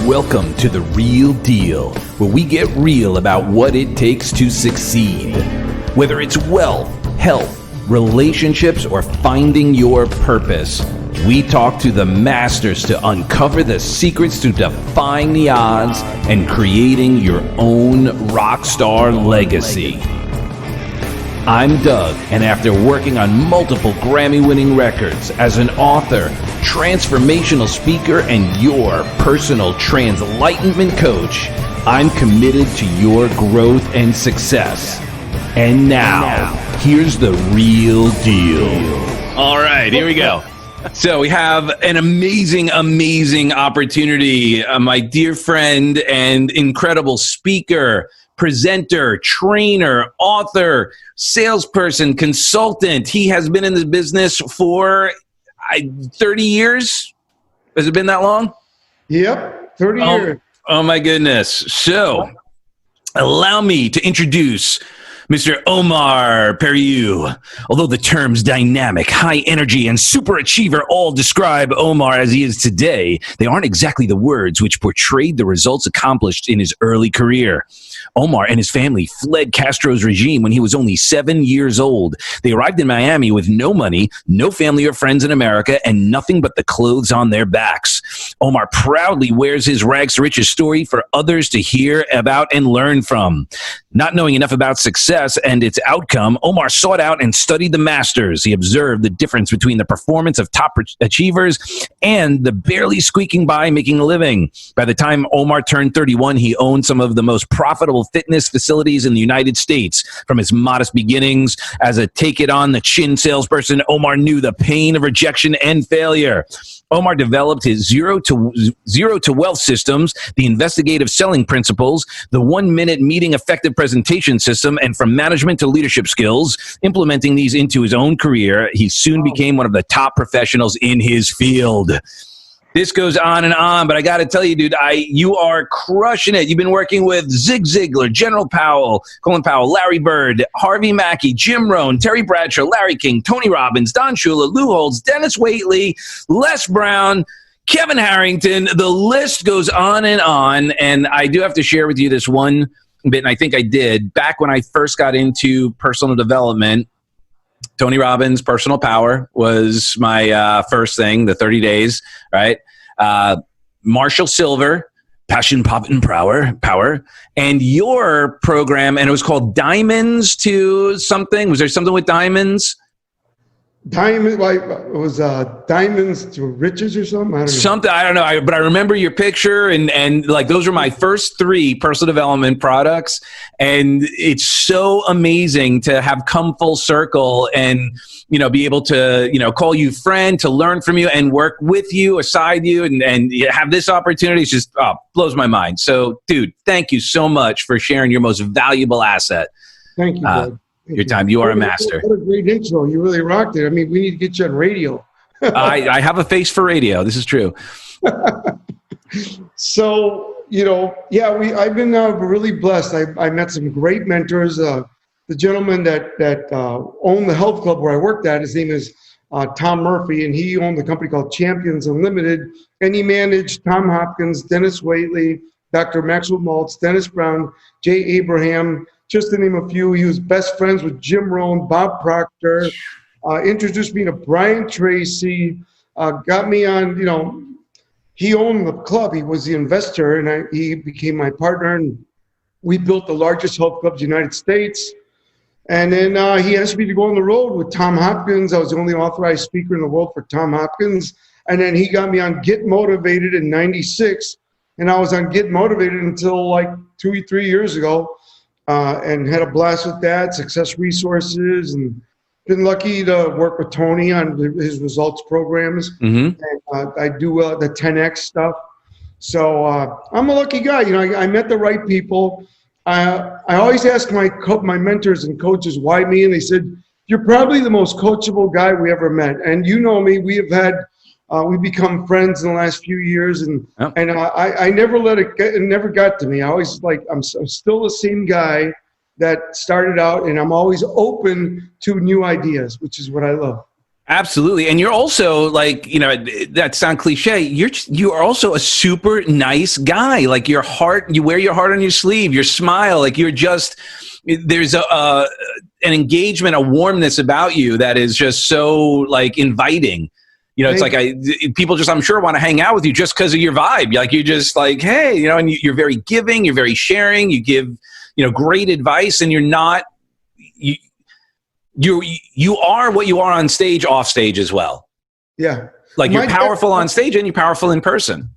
Welcome to The Real Deal, where we get real about what it takes to succeed. Whether it's wealth, health, relationships, or finding your purpose, we talk to the masters to uncover the secrets to defying the odds and creating your own rock star legacy. I'm Doug, and after working on multiple Grammy-winning records as an author, transformational speaker, and your personal translightenment coach, I'm committed to your growth and success. And now, here's the real deal. All right, here we go. So we have an amazing opportunity. My dear friend and incredible speaker, presenter, trainer, author, salesperson, consultant. He has been in this business for 30 years. Has it been that long? Yep, 30 years. Oh my goodness. So allow me to introduce Mr. Omar Periu. Although the terms dynamic, high energy, and superachiever all describe Omar as he is today, they aren't exactly the words which portrayed the results accomplished in his early career. Omar and his family fled Castro's regime when he was only 7 years old. They arrived in Miami with no money, no family or friends in America, and nothing but the clothes on their backs. Omar proudly wears his rags to riches story for others to hear about and learn from. Not knowing enough about success and its outcome, Omar sought out and studied the masters. He observed the difference between the performance of top achievers and the barely squeaking by making a living. By the time Omar turned 31, he owned some of the most profitable fitness facilities in the United States. From his modest beginnings as a take-it-on-the-chin salesperson, Omar knew the pain of rejection and failure. Omar developed his zero to wealth systems, the investigative selling principles, the 1-minute meeting effective presentation system, and from management to leadership skills. Implementing these into his own career, he soon became one of the top professionals in his field. This goes on and on, but I got to tell you, dude, you are crushing it. You've been working with Zig Ziglar, General Powell, Colin Powell, Larry Bird, Harvey Mackay, Jim Rohn, Terry Bradshaw, Larry King, Tony Robbins, Don Shula, Lou Holtz, Denis Waitley, Les Brown, Kevin Harrington. The list goes on, and I do have to share with you this one bit, and I think I did. Back when I first got into personal development, Tony Robbins' Personal Power was my first thing, the 30 days, right? Marshall Silver, Passion, Pop, and Power, and your program, and it was called Diamonds to something. Was there something with diamonds? Diamond, like it was Diamonds to Riches or something. I don't know. But I remember your picture, and like those were my first 3 personal development products, and it's so amazing to have come full circle and be able to call you friend, to learn from you, and work with you, aside you, and have this opportunity. It's just blows my mind. So, dude, thank you so much for sharing your most valuable asset. Thank you, Doug. Your time. You are a master. What a great intro. You really rocked it. I mean, we need to get you on radio. I have a face for radio. This is true. So, I've been really blessed. I met some great mentors. The gentleman that owned the health club where I worked at, his name is Tom Murphy, and he owned a company called Champions Unlimited, and he managed Tom Hopkins, Denis Waitley, Dr. Maxwell Maltz, Dennis Brown, Jay Abraham, just to name a few. He was best friends with Jim Rohn, Bob Proctor, introduced me to Brian Tracy, got me on, he owned the club. He was the investor, and he became my partner, and we built the largest health clubs in the United States. And then he asked me to go on the road with Tom Hopkins. I was the only authorized speaker in the world for Tom Hopkins. And then he got me on Get Motivated in '96, and I was on Get Motivated until like 2 or 3 years ago. And had a blast with that, Success Resources, and been lucky to work with Tony on his results programs. Mm-hmm. And I do the 10X stuff. So I'm a lucky guy. I met the right people. I always ask my mentors and coaches, why me? And they said, you're probably the most coachable guy we ever met. And you know me, we've become friends in the last few years, and I never let it get. It never got to me. I always I'm still the same guy that started out, and I'm always open to new ideas, which is what I love. Absolutely. And you're also like, that sound cliche. You are also a super nice guy. Like your heart, you wear your heart on your sleeve, your smile, like there's an engagement, a warmness about you that is just so like inviting. It's like people just, I'm sure, want to hang out with you just because of your vibe. Like you're just like, hey, and you're very giving, you're very sharing, you give, great advice, and you're not, you are what you are on stage, off stage as well. Yeah. Like you're powerful on stage and you're powerful in person.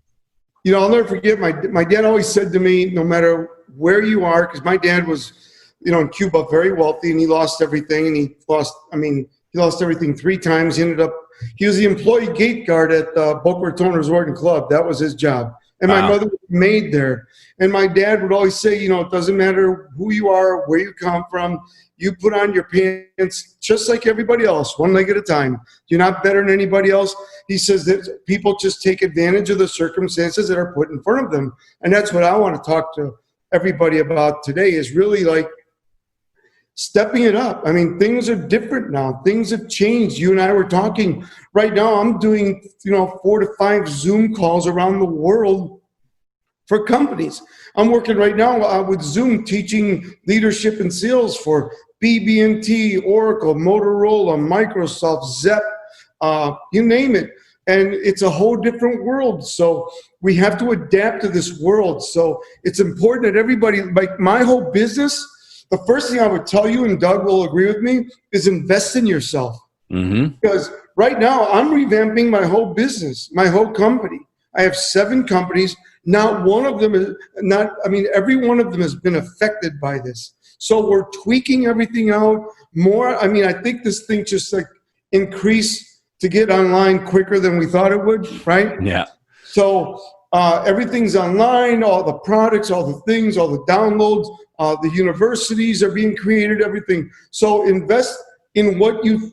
I'll never forget my dad always said to me, no matter where you are, because my dad was, in Cuba, very wealthy, and he lost everything, and he lost everything 3 times. He was the employee gate guard at the Boca Raton Resort and Club. That was his job. And my mother was a maid there. And my dad would always say, it doesn't matter who you are, where you come from, you put on your pants just like everybody else, one leg at a time. You're not better than anybody else. He says that people just take advantage of the circumstances that are put in front of them. And that's what I want to talk to everybody about today, is really like stepping it up. I mean, things are different now. Things have changed. You and I were talking right now. I'm doing, 4 to 5 Zoom calls around the world for companies. I'm working right now with Zoom, teaching leadership and sales for BB&T, Oracle, Motorola, Microsoft, Zep, you name it. And it's a whole different world. So we have to adapt to this world. So it's important that everybody, like my whole business, the first thing I would tell you, and Doug will agree with me, is invest in yourself. Mm-hmm. Because right now I'm revamping my whole business, my whole company. I have 7 companies. Not one of them is every one of them has been affected by this. So we're tweaking everything out more. I think this thing just like increased to get online quicker than we thought it would, right? Yeah. So everything's online, all the products, all the things, all the downloads, the universities are being created, everything. So invest in what you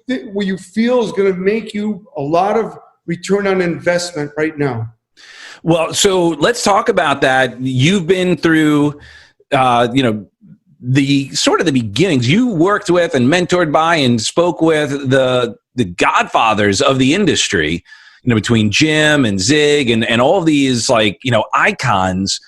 feel is going to make you a lot of return on investment right now. Well, so let's talk about that. You've been through, the sort of the beginnings. You worked with and mentored by and spoke with the godfathers of the industry, between Jim and Zig and all these icons.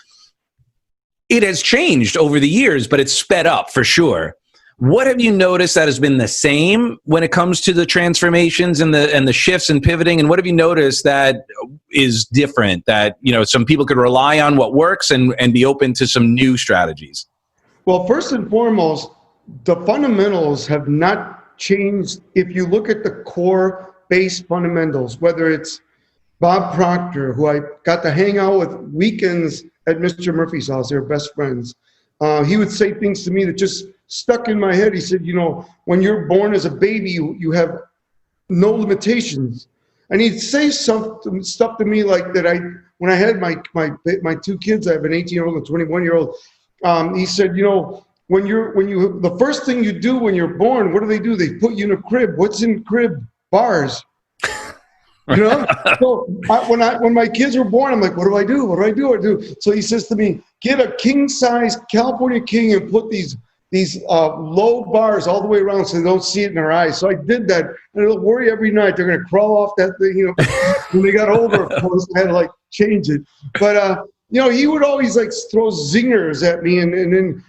It has changed over the years, but it's sped up for sure. What have you noticed that has been the same when it comes to the transformations and the shifts and pivoting? And what have you noticed that is different, that some people could rely on what works and be open to some new strategies? Well, first and foremost, the fundamentals have not changed. If you look at the core base fundamentals, whether it's Bob Proctor, who I got to hang out with weekends at Mr. Murphy's house, they were best friends. He would say things to me that just stuck in my head. He said, when you're born as a baby, you have no limitations. And he'd say stuff to me like that. When I had my 2 kids, I have an 18-year-old and a 21-year-old. He said, the first thing you do when you're born, what do? They put you in a crib. What's in crib? Bars. So when my kids were born, I'm like, what do I do? What do I do? So he says to me, get a king-size California king and put these low bars all the way around so they don't see it in their eyes. So I did that, and it'll worry every night. They're going to crawl off that thing, When they got older, of course, I had to change it. But he would always throw zingers at me, and then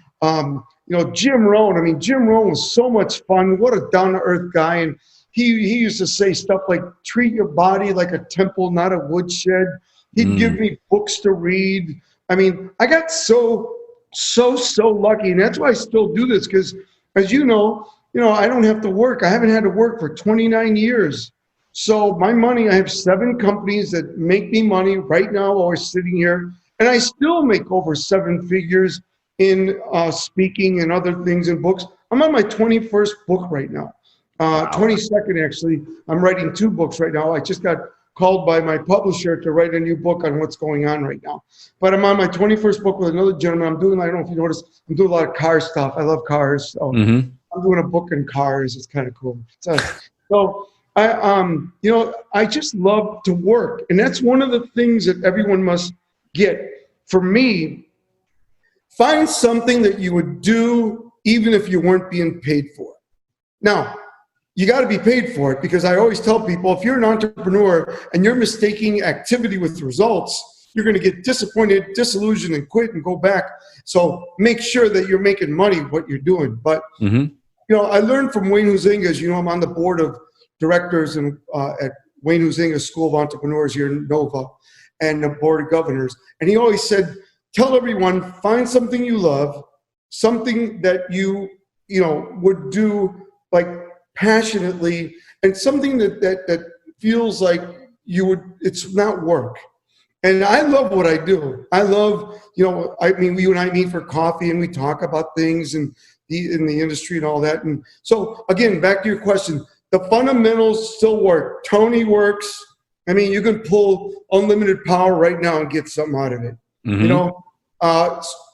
Jim Rohn. Jim Rohn was so much fun. What a down-to-earth guy. And he used to say stuff like, treat your body like a temple, not a woodshed. He'd give me books to read. I got so lucky, and that's why I still do this, because as you know, I don't have to work. I haven't had to work for 29 years. So my money, I have 7 companies that make me money right now while we're sitting here, and I still make over 7 figures in speaking and other things in books. I'm on my 21st book right now. 22nd, actually. I'm writing 2 books right now. I just got called by my publisher to write a new book on what's going on right now. But I'm on my 21st book with another gentleman. I don't know if you noticed, I'm doing a lot of car stuff. I love cars. So I'm doing a book on cars. It's kind of cool. So I just love to work. And that's one of the things that everyone must get. For me, find something that you would do even if you weren't being paid for. Now, you got to be paid for it, because I always tell people, if you're an entrepreneur and you're mistaking activity with results, you're going to get disappointed, disillusioned, and quit and go back. So make sure that you're making money what you're doing. But I learned from Wayne Huizenga, as you know, I'm on the board of directors and at Wayne Huizenga School of Entrepreneurs here in Nova, and the board of governors. And he always said, tell everyone, find something you love, something that you would do like passionately, and something that feels like it's not work. And I love what I do. I love, you and I meet for coffee and we talk about things and in the industry and all that. And so again, back to your question, the fundamentals still work. Tony works. I mean, you can pull unlimited power right now and get something out of it.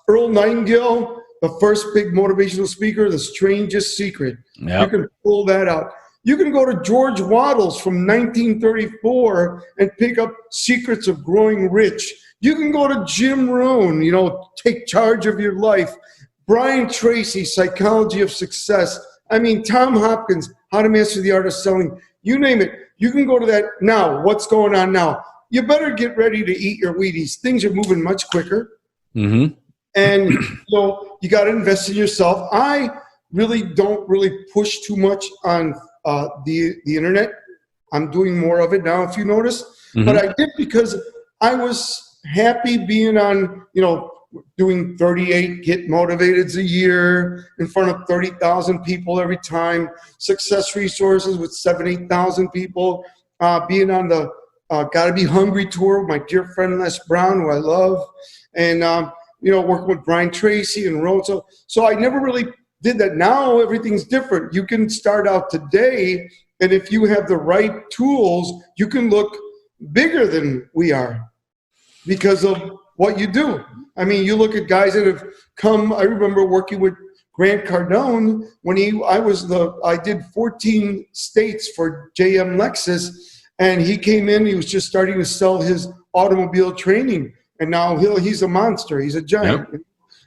Earl Nightingale, the first big motivational speaker, The Strangest Secret. Yep. You can pull that out. You can go to George Wattles from 1934 and pick up Secrets of Growing Rich. You can go to Jim Rohn, Take Charge of Your Life. Brian Tracy, Psychology of Success. I mean, Tom Hopkins, How to Master the Art of Selling. You name it. You can go to that now. What's going on now? You better get ready to eat your Wheaties. Things are moving much quicker. And you got to invest in yourself. I really don't push too much on the internet. I'm doing more of it now, if you notice. But I did because I was happy being on, doing 38 Get Motivateds a year in front of 30,000 people every time. Success Resources with 8,000 people. Being on the Gotta Be Hungry tour with my dear friend Les Brown, who I love. And, working with Brian Tracy and Rohn. So I never really did that. Now everything's different. You can start out today, and if you have the right tools, you can look bigger than we are because of what you do. I mean, you look at guys that have come. I remember working with Grant Cardone when I did 14 states for JM Lexus, and he came in. He was just starting to sell his automobile training. And now he's a monster. He's a giant. Yep.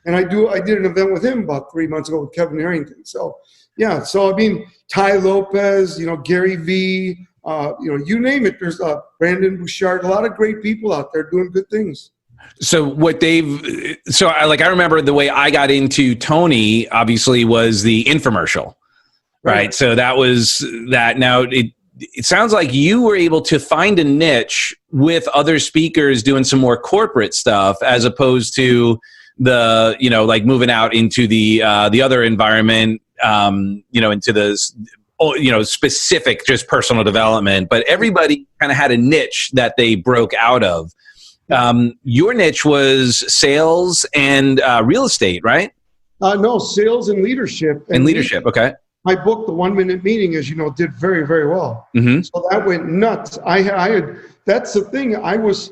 And I did an event with him about 3 months ago with Kevin Harrington. So, yeah. So, I mean, Ty Lopez, Gary V, you name it. There's Brandon Bouchard, a lot of great people out there doing good things. So I remember the way I got into Tony, obviously, was the infomercial, right? So that was that. Now, it sounds like you were able to find a niche with other speakers doing some more corporate stuff, as opposed to the, like moving out into the other environment, into the, specific, just personal development. But everybody kind of had a niche that they broke out of. Your niche was sales and real estate, right? No, sales and leadership. And leadership, okay. My book, The 1 Minute Meeting, as you know, did very, very well. So that went nuts. That's the thing. I was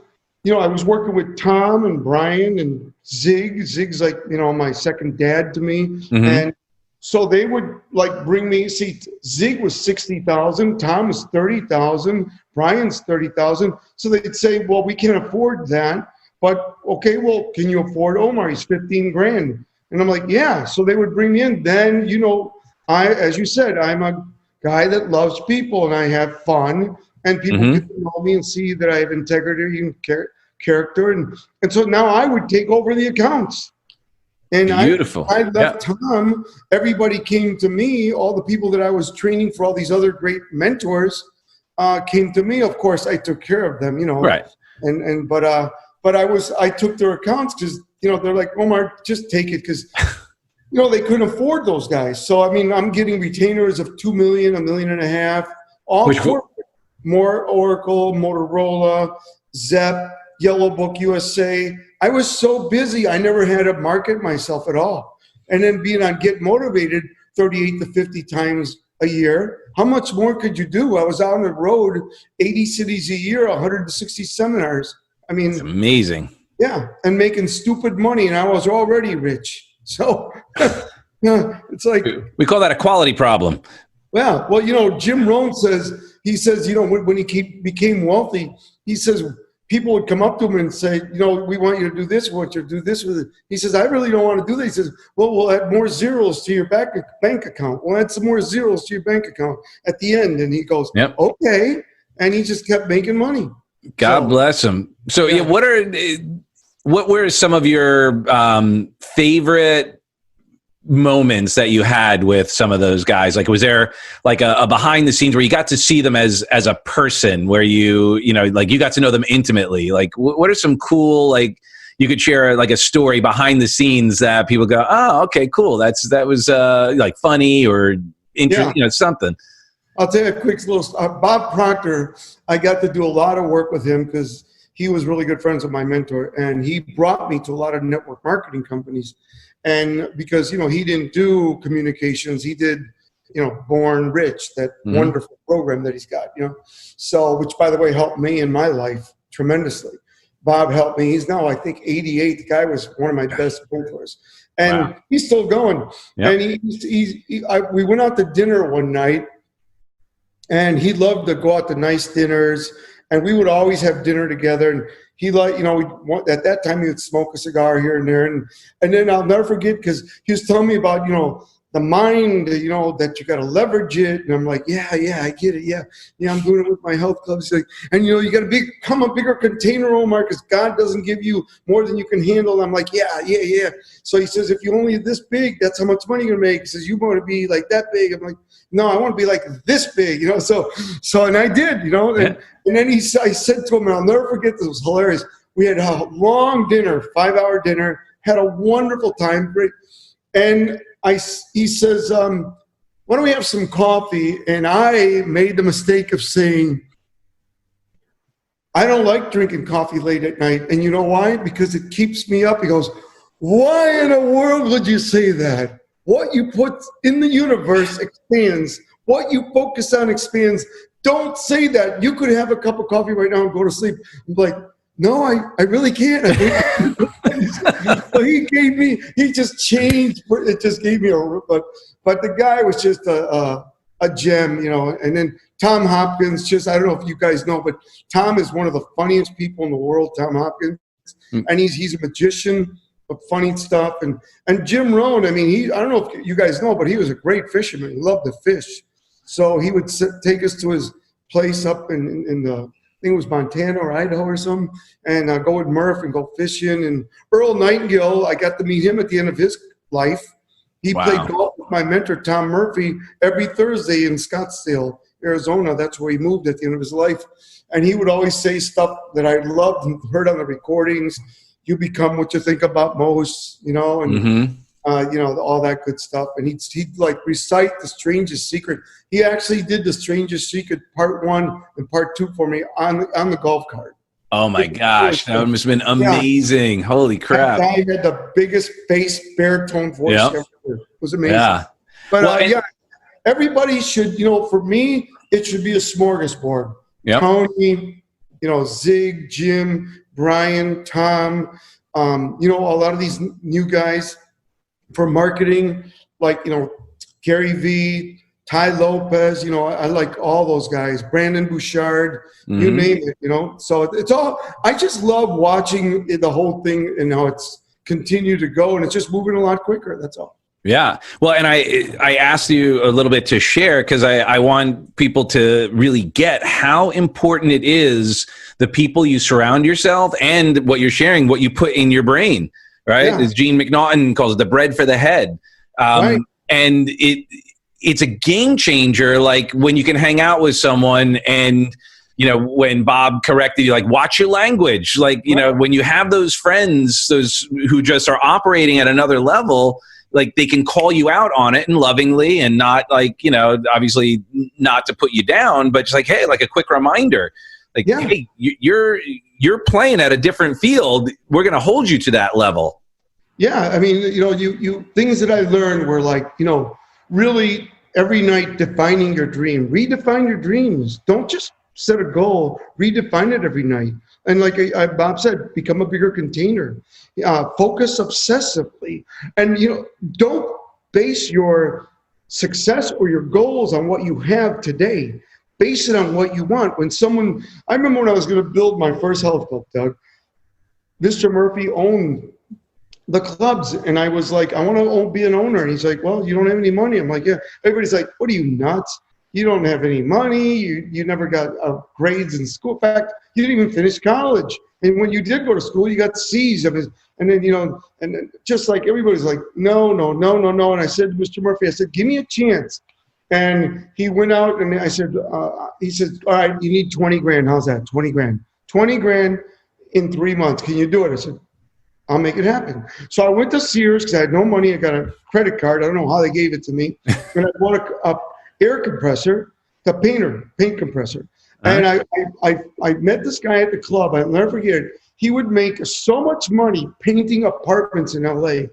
working with Tom and Brian and Zig. Zig's like, my second dad to me. And so they would bring me, Zig was 60,000, Tom was 30,000, Brian's 30,000. So they'd say, well, we can't afford that, but okay, well, can you afford Omar? He's 15 grand. And I'm like, yeah. So they would bring me in. Then, as you said, I'm a guy that loves people and I have fun, and people get to know me and see that I have integrity and character. And so now I would take over the accounts. And beautiful. I left Tom. Everybody came to me. All the people that I was training for all these other great mentors came to me. Of course, I took care of them, Right. But I took their accounts because, they're like, Omar, just take it, because they couldn't afford those guys. So, I mean, I'm getting retainers of $2 million, $1.5 million, all corporate. More Oracle, Motorola, Zep, Yellow Book USA. I was so busy, I never had to market myself at all. And then being on Get Motivated 38 to 50 times a year, how much more could you do? I was out on the road, 80 cities a year, 160 seminars. I mean, it's amazing. Yeah, and making stupid money, and I was already rich. So it's like, we call that a quality problem. Well, Jim Rohn says, when he became wealthy, he says, people would come up to him and say, we want you to do this. We want you to do this with it. He says, I really don't want to do that. He says, well, we'll add more zeros to your bank account. We'll add some more zeros to your bank account at the end. And he goes, Yep. okay. And he just kept making money. God bless him. So yeah, what were some of your favorite moments that you had with some of those guys? Like, was there like a behind the scenes where you got to see them as a person, where you got to know them intimately? Like, what are some cool, like, you could share like a story behind the scenes that people go, oh, okay, cool. That was like funny or interesting, something. I'll tell you a quick little Bob Proctor. I got to do a lot of work with him because he was really good friends with my mentor, and he brought me to a lot of network marketing companies. And because, he didn't do communications, he did, Born Rich, that wonderful program that he's got, So, which by the way, helped me in my life tremendously. Bob helped me. He's now, I think, 88. The guy was one of my best mentors. And he's still going. Yep. And we went out to dinner one night, and he loved to go out to nice dinners. And we would always have dinner together. And he at that time he would smoke a cigar here and there. And then I'll never forget, because he was telling me about, the mind, that you got to leverage it. And I'm like, yeah, I get it. Yeah, I'm doing it with my health club. He's like, and you got to become a bigger container, Omar, because God doesn't give you more than you can handle. I'm like, yeah. So he says, if you only this big, that's how much money you're gonna make. He says, you want to be like that big. I'm like, no, I want to be like this big, So and I did, and then I said to him, and I'll never forget this, it was hilarious. We had a long dinner, 5-hour dinner, had a wonderful time, great. And he says, why don't we have some coffee? And I made the mistake of saying, I don't like drinking coffee late at night. And you know why? Because it keeps me up. He goes, why in the world would you say that? What you put in the universe expands. What you focus on expands. Don't say that. You could have a cup of coffee right now and go to sleep. I'm like, no, I really can't. So he just changed. It just gave me but the guy was just a gem, And then Tom Hopkins, I don't know if you guys know, but Tom is one of the funniest people in the world, Tom Hopkins. And he's a magician of funny stuff. And Jim Rohn, I don't know if you guys know, but he was a great fisherman. He loved to fish. So he would take us to his place up in the, I think it was Montana or Idaho or something, and go with Murph and go fishing. And Earl Nightingale, I got to meet him at the end of his life. He played golf with my mentor, Tom Murphy, every Thursday in Scottsdale, Arizona. That's where he moved at the end of his life. And he would always say stuff that I loved and heard on the recordings. You become what you think about most, and all that good stuff. And he'd like recite The Strangest Secret. He actually did The Strangest Secret Part 1 and Part 2 for me on the golf cart. Oh my gosh, that must have been amazing. Yeah. Holy crap. That guy had the biggest bass baritone voice ever. It was amazing. Yeah. But everybody should, for me, it should be a smorgasbord. Yep. Tony, Zig, Jim, Brian, Tom, a lot of these new guys for marketing, like, Gary V, Ty Lopez, I like all those guys, Brandon Bouchard, you name it, so it's all, I just love watching the whole thing and how it's continued to go, and it's just moving a lot quicker. That's all. Yeah. Well, and I asked you a little bit to share because I want people to really get how important it is, the people you surround yourself and what you're sharing, what you put in your brain, right? Yeah. As Gene McNaughton calls it, the bread for the head. Right. And it's a game changer, like when you can hang out with someone and, when Bob corrected you, like, watch your language. Like, when you have those friends, those who just are operating at another level, like they can call you out on it and lovingly and not like, obviously not to put you down, but just like, hey, like a quick reminder, like, hey, you're playing at a different field. We're going to hold you to that level. Yeah. You things that I learned were like, really every night defining your dream, redefine your dreams. Don't just set a goal, redefine it every night. And like Bob said, become a bigger container. Focus obsessively. And, don't base your success or your goals on what you have today. base it on what you want. I remember when I was going to build my first health club, Doug, Mr. Murphy owned the clubs. And I was like, I want to be an owner. And he's like, well, you don't have any money. I'm like, yeah. Everybody's like, what are you, nuts? You don't have any money. You never got grades in school. In fact, you didn't even finish college. And when you did go to school, you got C's. And then, and then just like everybody's like, no. And I said to Mr. Murphy, I said, give me a chance. And he went out and I said, he said, all right, you need 20 grand. How's that? 20 grand. 20 grand in 3 months. Can you do it? I said, I'll make it happen. So I went to Sears because I had no money. I got a credit card. I don't know how they gave it to me. And I bought a air compressor, the paint compressor. And I met this guy at the club. I'll never forget it. He would make so much money painting apartments in LA.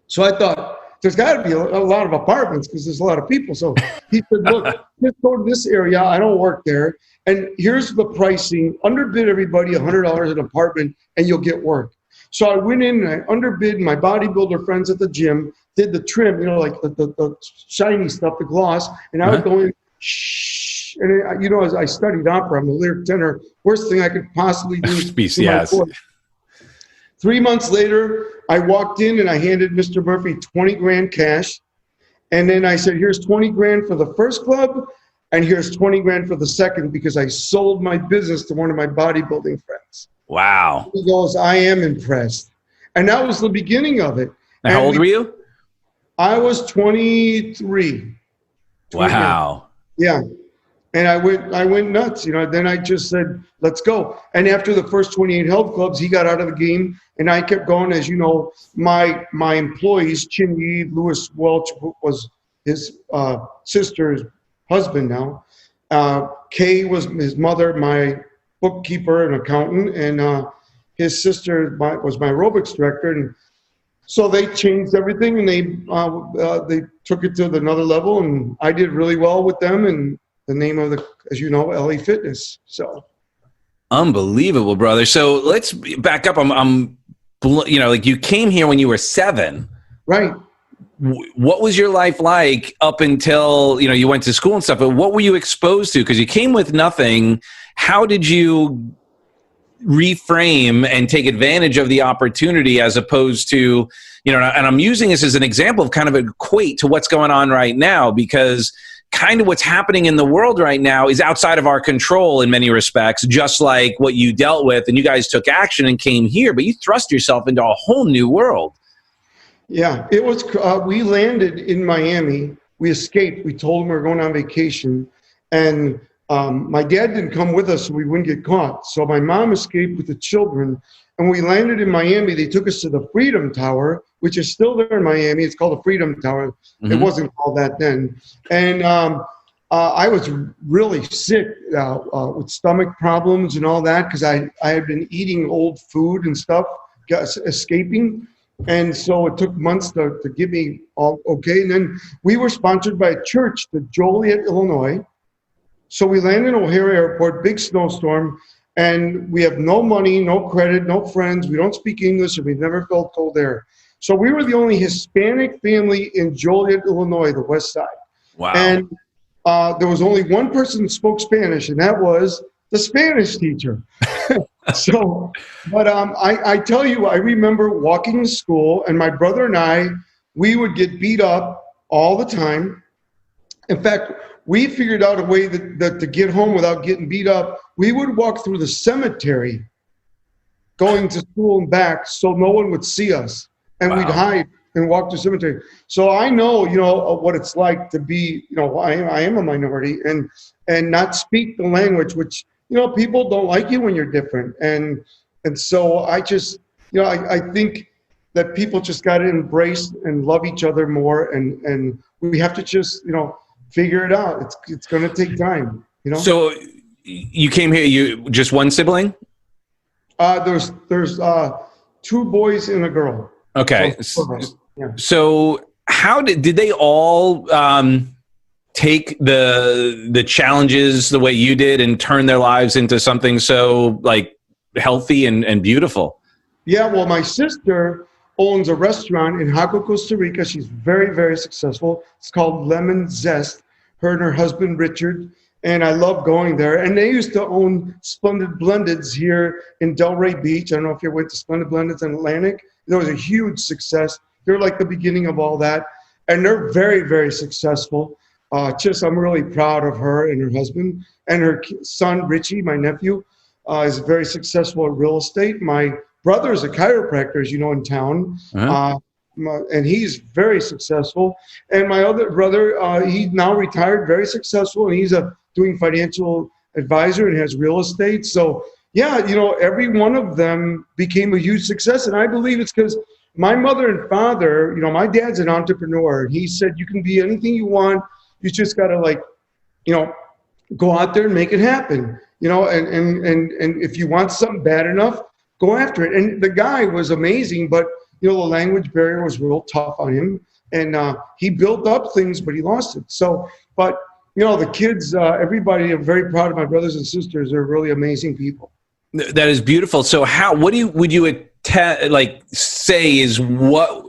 So I thought, there's got to be a lot of apartments because there's a lot of people. So he said, look, just go to this area. I don't work there. And here's the pricing. Underbid everybody $100 an apartment and you'll get work. So I went in and I underbid my bodybuilder friends at the gym, did the trim, like the shiny stuff, the gloss. And I would go in, shh. And as I studied opera, I'm a lyric tenor. Worst thing I could possibly do is BCS. 3 months later, I walked in and I handed Mr. Murphy 20 grand cash. And then I said, here's 20 grand for the first club. And here's 20 grand for the second because I sold my business to one of my bodybuilding friends. Wow. He goes, I am impressed. And that was the beginning of it. And how old were you? I was 23. Wow. Yeah. And I went nuts, then I just said, let's go. And after the first 28 health clubs, he got out of the game and I kept going. As you know, my employees, Chin Yi, Lewis Welch was his sister's husband now. Kay was his mother, my bookkeeper and accountant, and his sister was my aerobics director. And so they changed everything and they took it to another level, and I did really well with them. And the name of as you know, LA Fitness. So unbelievable, brother. So let's back up. You came here when you were 7. Right. What was your life like up until, you went to school and stuff, but what were you exposed to? Because you came with nothing. How did you reframe and take advantage of the opportunity as opposed to, and I'm using this as an example of kind of equate to what's going on right now, because kind of what's happening in the world right now is outside of our control in many respects, just like what you dealt with, and you guys took action and came here, but you thrust yourself into a whole new world. Yeah, it was, we landed in Miami. We escaped. We told them we were going on vacation, and my dad didn't come with us so we wouldn't get caught. So my mom escaped with the children, and we landed in Miami. They took us to the Freedom Tower, which is still there in Miami. It's called the Freedom Tower. Mm-hmm. It wasn't called that then. And I was really sick with stomach problems and all that because I had been eating old food and stuff, escaping. And so it took months to get me all okay. And then we were sponsored by a church to Joliet, Illinois. So we landed in O'Hare Airport, big snowstorm, and we have no money, no credit, no friends. We don't speak English, and we've never felt cold air. So we were the only Hispanic family in Joliet, Illinois, the west side. Wow. And there was only one person who spoke Spanish, and that was the Spanish teacher. So, but I tell you, I remember walking to school, and my brother and I, we would get beat up all the time. In fact, we figured out a way that to get home without getting beat up. We would walk through the cemetery going to school and back so no one would see us. And we'd hide and walk to the cemetery. So I know, what it's like to be, I am a minority and not speak the language, which, people don't like you when you're different. And so I just, I think that people just got to embrace and love each other more. And we have to just, figure it out. It's going to take time, So you came here, you just one sibling? There's 2 boys and a girl. Okay. Yeah. So how did they all take the challenges the way you did and turn their lives into something so healthy and beautiful? Yeah. Well, my sister owns a restaurant in Jaco, Costa Rica. She's very, very successful. It's called Lemon Zest. Her and her husband, Richard. and I love going there. And they used to own Splendid Blendeds here in Delray Beach. I don't know if you went to Splendid Blendeds in Atlantic. There was a huge success. They're like the beginning of all that. And they're very, very successful. I'm really proud of her and her husband. And her son, Richie, my nephew, is very successful at real estate. My brother is a chiropractor, as you know, in town. And he's very successful. And my other brother, he's now retired, very successful, and he's doing financial advisor and has real estate. So yeah, every one of them became a huge success. And I believe it's because my mother and father, my dad's an entrepreneur. And he said, you can be anything you want. You just got to go out there and make it happen. And if you want something bad enough, go after it. And the guy was amazing, but the language barrier was real tough on him. And he built up things, but he lost it. So, but the kids, everybody, I'm very proud of my brothers and sisters. They're really amazing people. That is beautiful. So would you say is what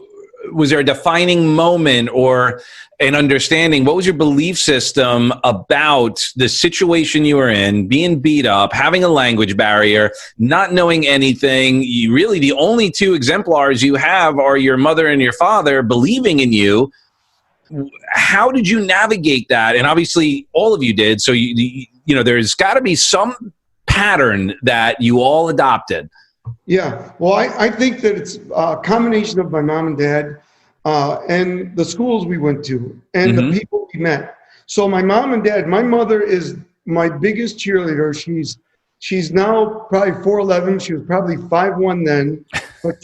was there a defining moment or an understanding? What was your belief system about the situation you were in, being beat up, having a language barrier, not knowing anything? Really, the only two exemplars you have are your mother and your father believing in you. How did you navigate that? And obviously, all of you did. So there's got to be some pattern that you all adopted. Yeah, well, I think that it's a combination of my mom and dad and the schools we went to and the people we met. So my mom and dad, my mother is my biggest cheerleader. She's now probably 4'11". She was probably 5'1" then, but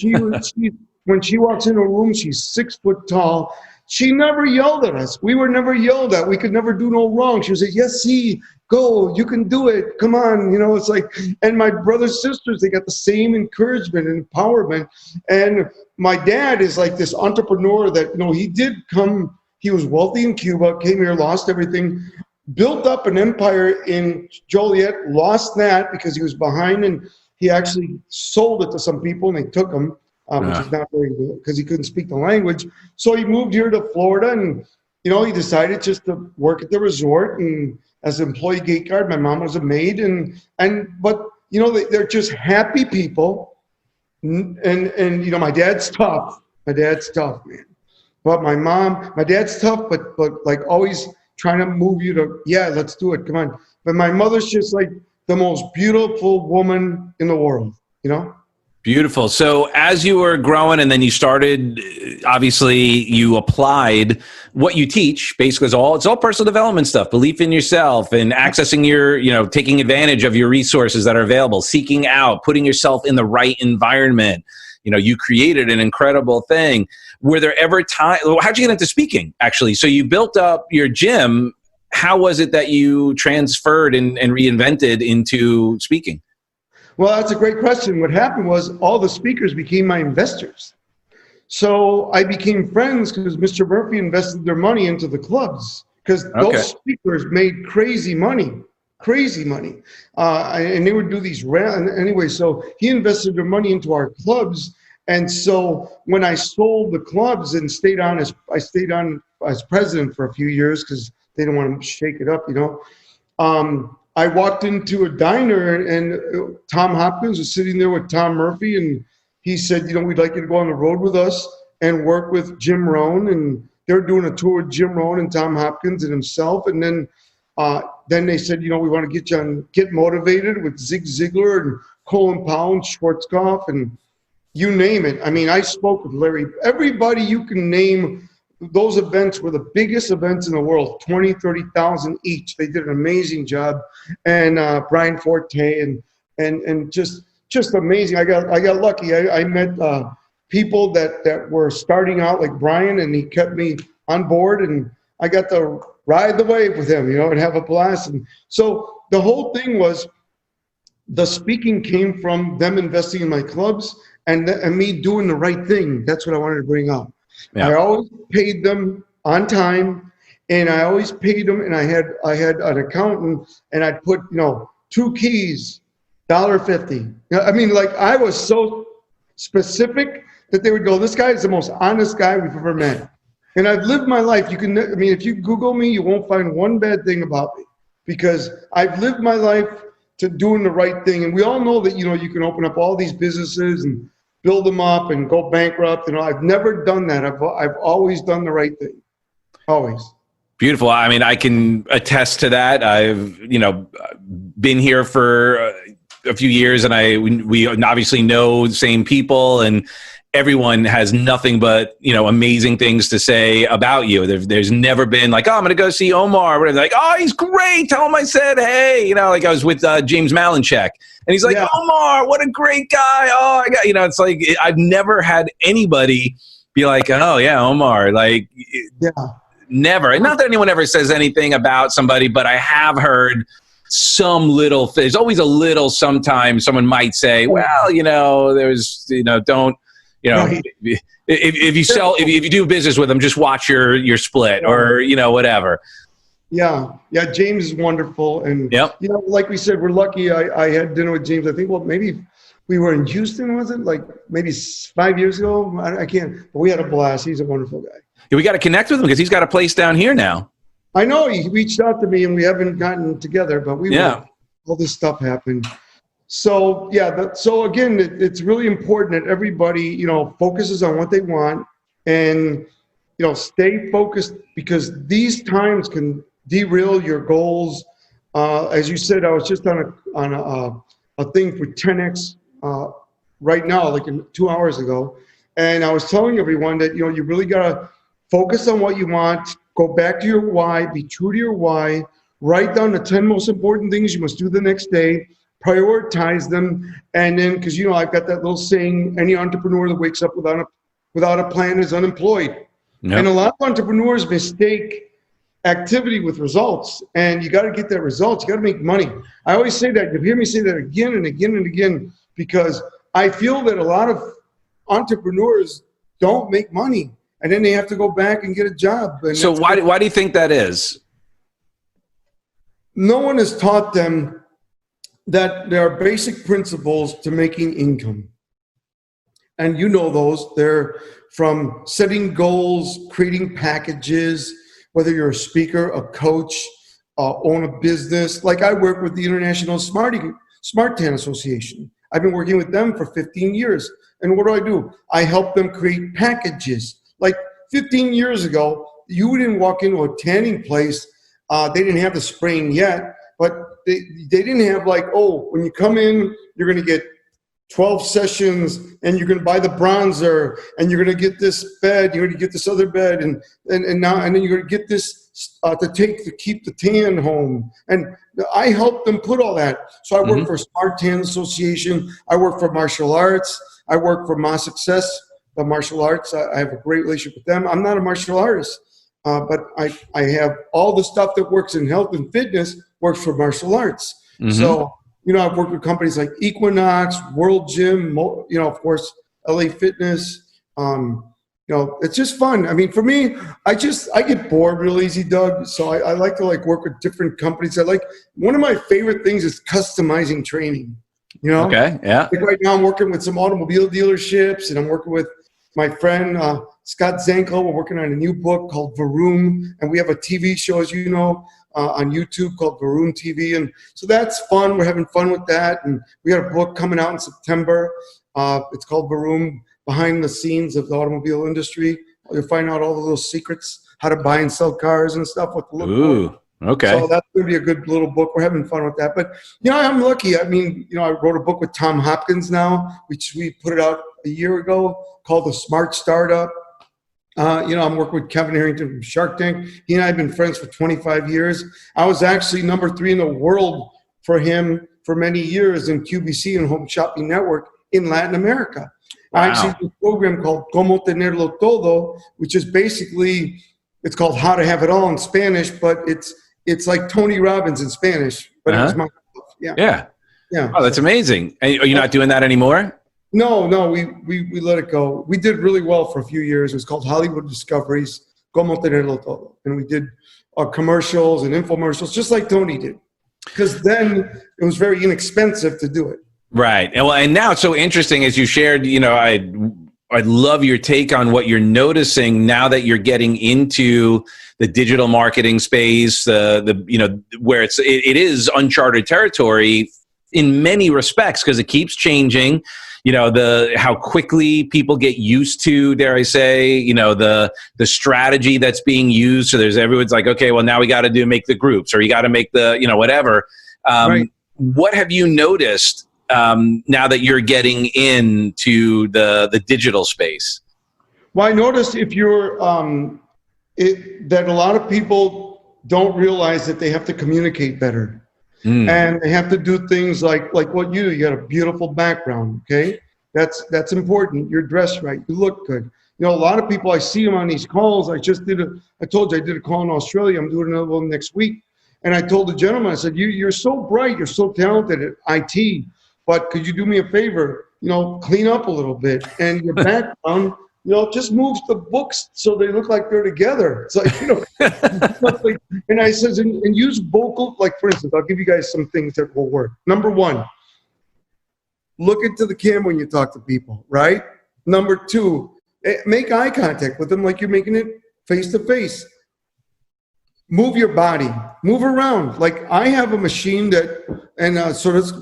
when she walks into a room, she's 6 foot tall. She never yelled at us. We were never yelled at. We could never do no wrong. She would say, yes, see, go, you can do it. Come on. It's like, and my brothers, sisters, they got the same encouragement and empowerment. And my dad is like this entrepreneur that, he was wealthy in Cuba, came here, lost everything, built up an empire in Joliet, lost that because he was behind, and he actually sold it to some people and they took him. Which is not very good because he couldn't speak the language. So he moved here to Florida and, he decided just to work at the resort and as an employee gate guard. My mom was a maid but they're just happy people. And my dad's tough. My dad's tough, man. But my dad's tough, but like always trying to move you to, yeah, let's do it. Come on. But my mother's just like the most beautiful woman in the world, Beautiful. So as you were growing and then you started, obviously you applied what you teach, basically it's all personal development stuff, belief in yourself and accessing your, taking advantage of your resources that are available, seeking out, putting yourself in the right environment. You created an incredible thing. Were there ever how'd you get into speaking actually? So you built up your gym. How was it that you transferred and reinvented into speaking? Well, that's a great question. What happened was all the speakers became my investors. So I became friends because Mr. Murphy invested their money into the clubs because those speakers made crazy money. And they would do these anyway. So he invested their money into our clubs. And so when I sold the clubs and stayed on as president for a few years because they didn't want to shake it up, I walked into a diner and Tom Hopkins was sitting there with Tom Murphy and he said, we'd like you to go on the road with us and work with Jim Rohn. And they were doing a tour with Jim Rohn and Tom Hopkins and himself. And then they said, we want to get motivated with Zig Ziglar and Colin Powell and Schwarzkopf and you name it. I mean, I spoke with Larry, everybody you can name. Those events were the biggest events in the world, 20, 30,000 each. They did an amazing job. And Brian Forte and just amazing. I got lucky. I met people that were starting out like Brian, and he kept me on board, and I got to ride the wave with him, and have a blast. And so the whole thing was the speaking came from them investing in my clubs and me doing the right thing. That's what I wanted to bring up. Yeah. I always paid them on time, and I always paid them, and I had an accountant, and I'd put 2 keys, $1.50. I mean, like I was so specific that they would go, this guy is the most honest guy we've ever met. And I've lived my life. If you Google me, you won't find one bad thing about me. because I've lived my life to doing the right thing. And we all know that, you can open up all these businesses and build them up and go bankrupt. I've never done that. I've always done the right thing. Always. Beautiful. I mean, I can attest to that. I've, been here for a few years, and we obviously know the same people, and everyone has nothing but, amazing things to say about you. There's never been like, oh, I'm going to go see Omar. Whatever. Like, oh, he's great. Tell him I said, hey, like I was with James Malinchek, and he's like, yeah. Omar, what a great guy. Oh, I got, it's like, I've never had anybody be like, oh yeah, Omar, like, yeah. Never. And not that anyone ever says anything about somebody, but I have heard some little, there's always a little, sometimes someone might say, well, there's, don't, right. if you do business with them, just watch your split or, whatever. Yeah. Yeah. James is wonderful. And, yep. Like we said, we're lucky. I had dinner with James. I think, maybe we were in Houston, was it? Like maybe 5 years ago? I can't, but we had a blast. He's a wonderful guy. Yeah, we got to connect with him because he's got a place down here now. I know. He reached out to me and we haven't gotten together, but all this stuff happened. So, so again, it's really important that everybody, focuses on what they want and, stay focused, because these times can derail your goals. As you said, I was just on a thing for 10X right now, like 2 hours ago. And I was telling everyone that, you really got to focus on what you want, go back to your why, be true to your why, write down the 10 most important things you must do the next day, prioritize them, and then, because I've got that little saying, any entrepreneur that wakes up without a plan is unemployed. Yep. And a lot of entrepreneurs mistake activity with results, and you got to get that results. You got to make money. I always say that. You hear me say that again and again and again, because I feel that a lot of entrepreneurs don't make money, and then they have to go back and get a job. And so why do you think that is? No one has taught them that there are basic principles to making income. And those. They're from setting goals, creating packages, whether you're a speaker, a coach, own a business. Like I work with the International Smart Tan Association. I've been working with them for 15 years. And what do? I help them create packages. Like 15 years ago, you didn't walk into a tanning place. They didn't have the spraying yet, but they didn't have like, oh, when you come in, you're going to get 12 sessions and you're going to buy the bronzer and you're going to get this bed, you're going to get this other bed and then you're going to get this to keep the tan home. And I help them put all that. So I work for Smart Tan Association. I work for martial arts. I work for My Success, the martial arts. I have a great relationship with them. I'm not a martial artist, but I have all the stuff that works in health and fitness works for martial arts. So, I've worked with companies like Equinox, World Gym, of course, LA Fitness. It's just fun. I mean, for me, I get bored real easy, Doug. So I like to work with different companies. One of my favorite things is customizing training. Okay, yeah. Like right now I'm working with some automobile dealerships, and I'm working with my friend Scott Zanko. We're working on a new book called Varoom, and we have a TV show, as you know, on YouTube called Varoom TV. And so that's fun. We're having fun with that. And we got a book coming out in September. It's called Varoom, Behind the Scenes of the Automobile Industry. You'll find out all the little secrets, how to buy and sell cars and stuff, what to look for. Okay. So that's going to be a good little book. We're having fun with that. But, I'm lucky. I mean, I wrote a book with Tom Hopkins now, which we put it out a year ago, called The Smart Startup. I'm working with Kevin Harrington from Shark Tank. He and I have been friends for 25 years. I was actually number 3 in the world for him for many years in QVC and Home Shopping Network in Latin America. Wow. I actually did a program called Como Tenerlo Todo, which is basically, it's called How to Have It All in Spanish, but it's like Tony Robbins in Spanish, but it was my stuff. Yeah. Oh, that's amazing. Are you not doing that anymore? No, we let it go. We did really well for a few years. It was called Hollywood Discoveries, Como Tenerlo Todo. And we did commercials and infomercials, just like Tony did. Because then it was very inexpensive to do it. Right. And now it's so interesting, as you shared, I'd love your take on what you're noticing now that you're getting into the digital marketing space, where it is uncharted territory in many respects because it keeps changing. How quickly people get used to, dare I say, the strategy that's being used. So everyone's like, okay, well now we got to make the groups, or you got to make the, whatever. Right. What have you noticed now that you're getting into the digital space? Well, I noticed if you're that a lot of people don't realize that they have to communicate better. And they have to do things like what you got a beautiful background. Okay. That's important. You're dressed right. You look good. A lot of people, I see them on these calls. I told you I did a call in Australia. I'm doing another one next week. And I told the gentleman, I said, you're so bright. You're so talented at IT, but could you do me a favor? Clean up a little bit, and your background, just moves the books so they look like they're together. It's like, and I says, and use vocal, like for instance, I'll give you guys some things that will work. Number one, look into the camera when you talk to people, right? Number two, make eye contact with them like you're making it face to face. Move your body, move around. Like I have a machine and so does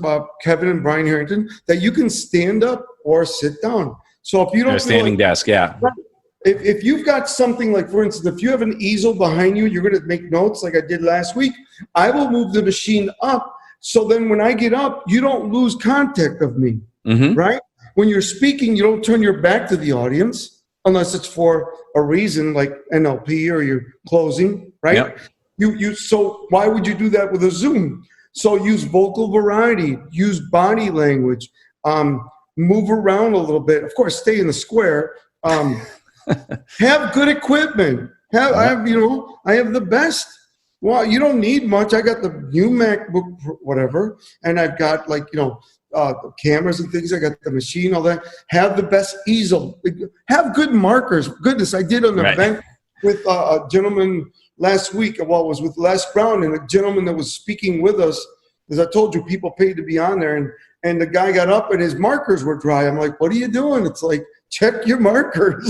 Kevin and Brian Harrington, that you can stand up or sit down. So if you don't, standing desk, yeah. If you've got something like, for instance, if you have an easel behind you, you're going to make notes like I did last week. I will move the machine up. So then when I get up, you don't lose contact of me, right? When you're speaking, you don't turn your back to the audience unless it's for a reason like NLP or you're closing, right? Yep. So why would you do that with a Zoom? So use vocal variety, use body language, move around a little bit. Of course, stay in the square. Have good equipment. I have the best. Well, you don't need much. I got the new MacBook, whatever, and I've got cameras and things. I got the machine, all that. Have the best easel. Have good markers. Goodness, I did an event with a gentleman last week. Well, it was with Les Brown and a gentleman that was speaking with us. As I told you, people paid to be on there, and the guy got up and his markers were dry. I'm like, what are you doing? It's like, check your markers,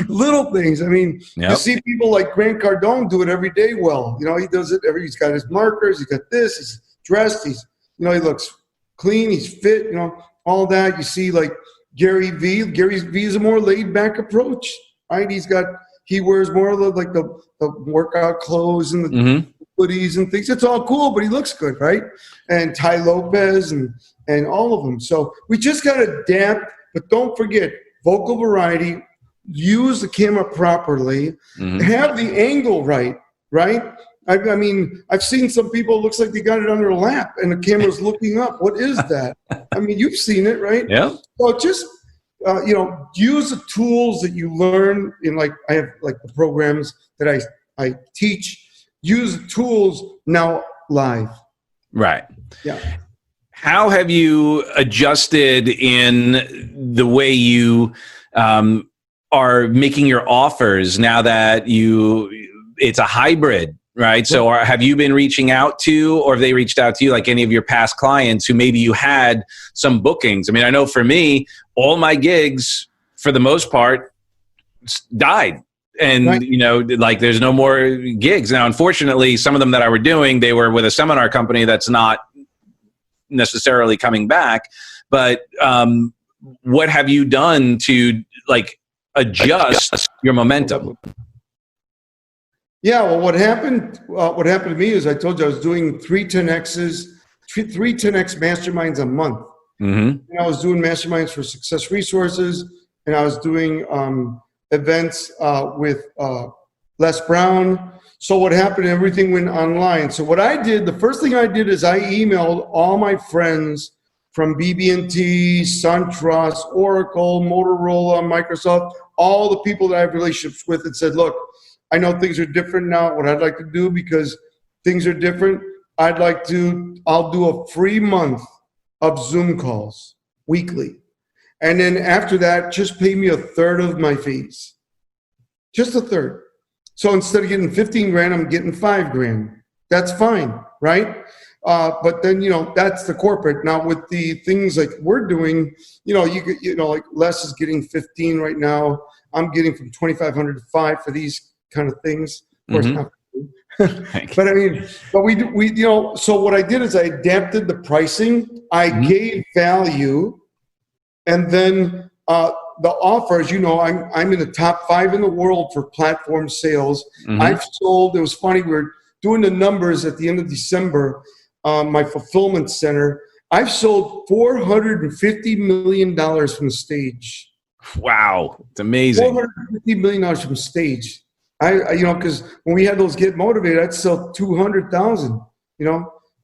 little things. I mean, you see people like Grant Cardone do it every day well. He does it he's got his markers, he's got this, he's dressed, he looks clean, he's fit, all that. You see like Gary V. Gary V is a more laid back approach, right? He wears more of the workout clothes and the hoodies and things. It's all cool, but he looks good, right? And Ty Lopez and all of them. So we just got to adapt, but don't forget, vocal variety, use the camera properly, have the angle right? I mean, I've seen some people, it looks like they got it on their lap and the camera's looking up. What is that? I mean, you've seen it, right? Yeah. So just, use the tools that you learn in, I have the programs that I teach. Use the tools now live. Right. Yeah. How have you adjusted in the way you are making your offers now that it's a hybrid, right? So have you been reaching out to, or have they reached out to you, like any of your past clients who maybe you had some bookings? I mean, I know for me, all my gigs, for the most part, died. And, there's no more gigs. Now, unfortunately, some of them that I were doing, they were with a seminar company that's not necessarily coming back. But what have you done to adjust your momentum? Yeah, well, what happened to me is I told you I was doing three 10X masterminds a month. And I was doing masterminds for Success Resources, and I was doing events with Les Brown. So what happened, everything went online. So what I did, the first thing I did is I emailed all my friends from BB&T, SunTrust, Oracle, Motorola, Microsoft, all the people that I have relationships with, and said, look, I know things are different now. What I'd like to do, because things are different, I'll do a free month of Zoom calls weekly. And then after that, just pay me a third of my fees. Just a third. So instead of getting 15 grand, I'm getting 5 grand. That's fine, right? But then, that's the corporate. Now with the things like we're doing, like Les is getting 15 right now. I'm getting from 2,500 to 5 for these kind of things. Of course, not. But I mean, so what I did is I adapted the pricing. I gave value, and then the offers, I'm in the top 5 in the world for platform sales. I've sold, it was funny, we were doing the numbers at the end of December, my fulfillment center. I've sold $450 million from the stage. Wow. It's amazing. $450 million from stage. Because when we had those Get Motivated, I'd sell 200,000,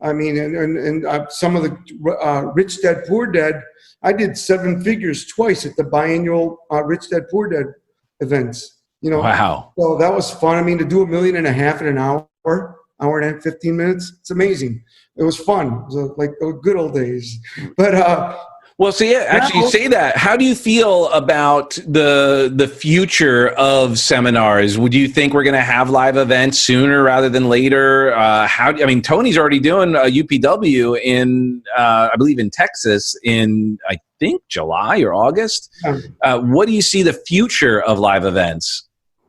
I mean, and some of the Rich Dad, Poor Dad, I did 7 figures twice at the biannual Rich Dad, Poor Dad events, Wow. So that was fun. I mean, to do $1.5 million in an hour and a half, 15 minutes, it's amazing. It was fun. It was like the good old days. But, well, so yeah, actually you say that. How do you feel about the future of seminars? Would you think we're going to have live events sooner rather than later? Tony's already doing a UPW in, I believe in Texas in, I think July or August. What do you see the future of live events?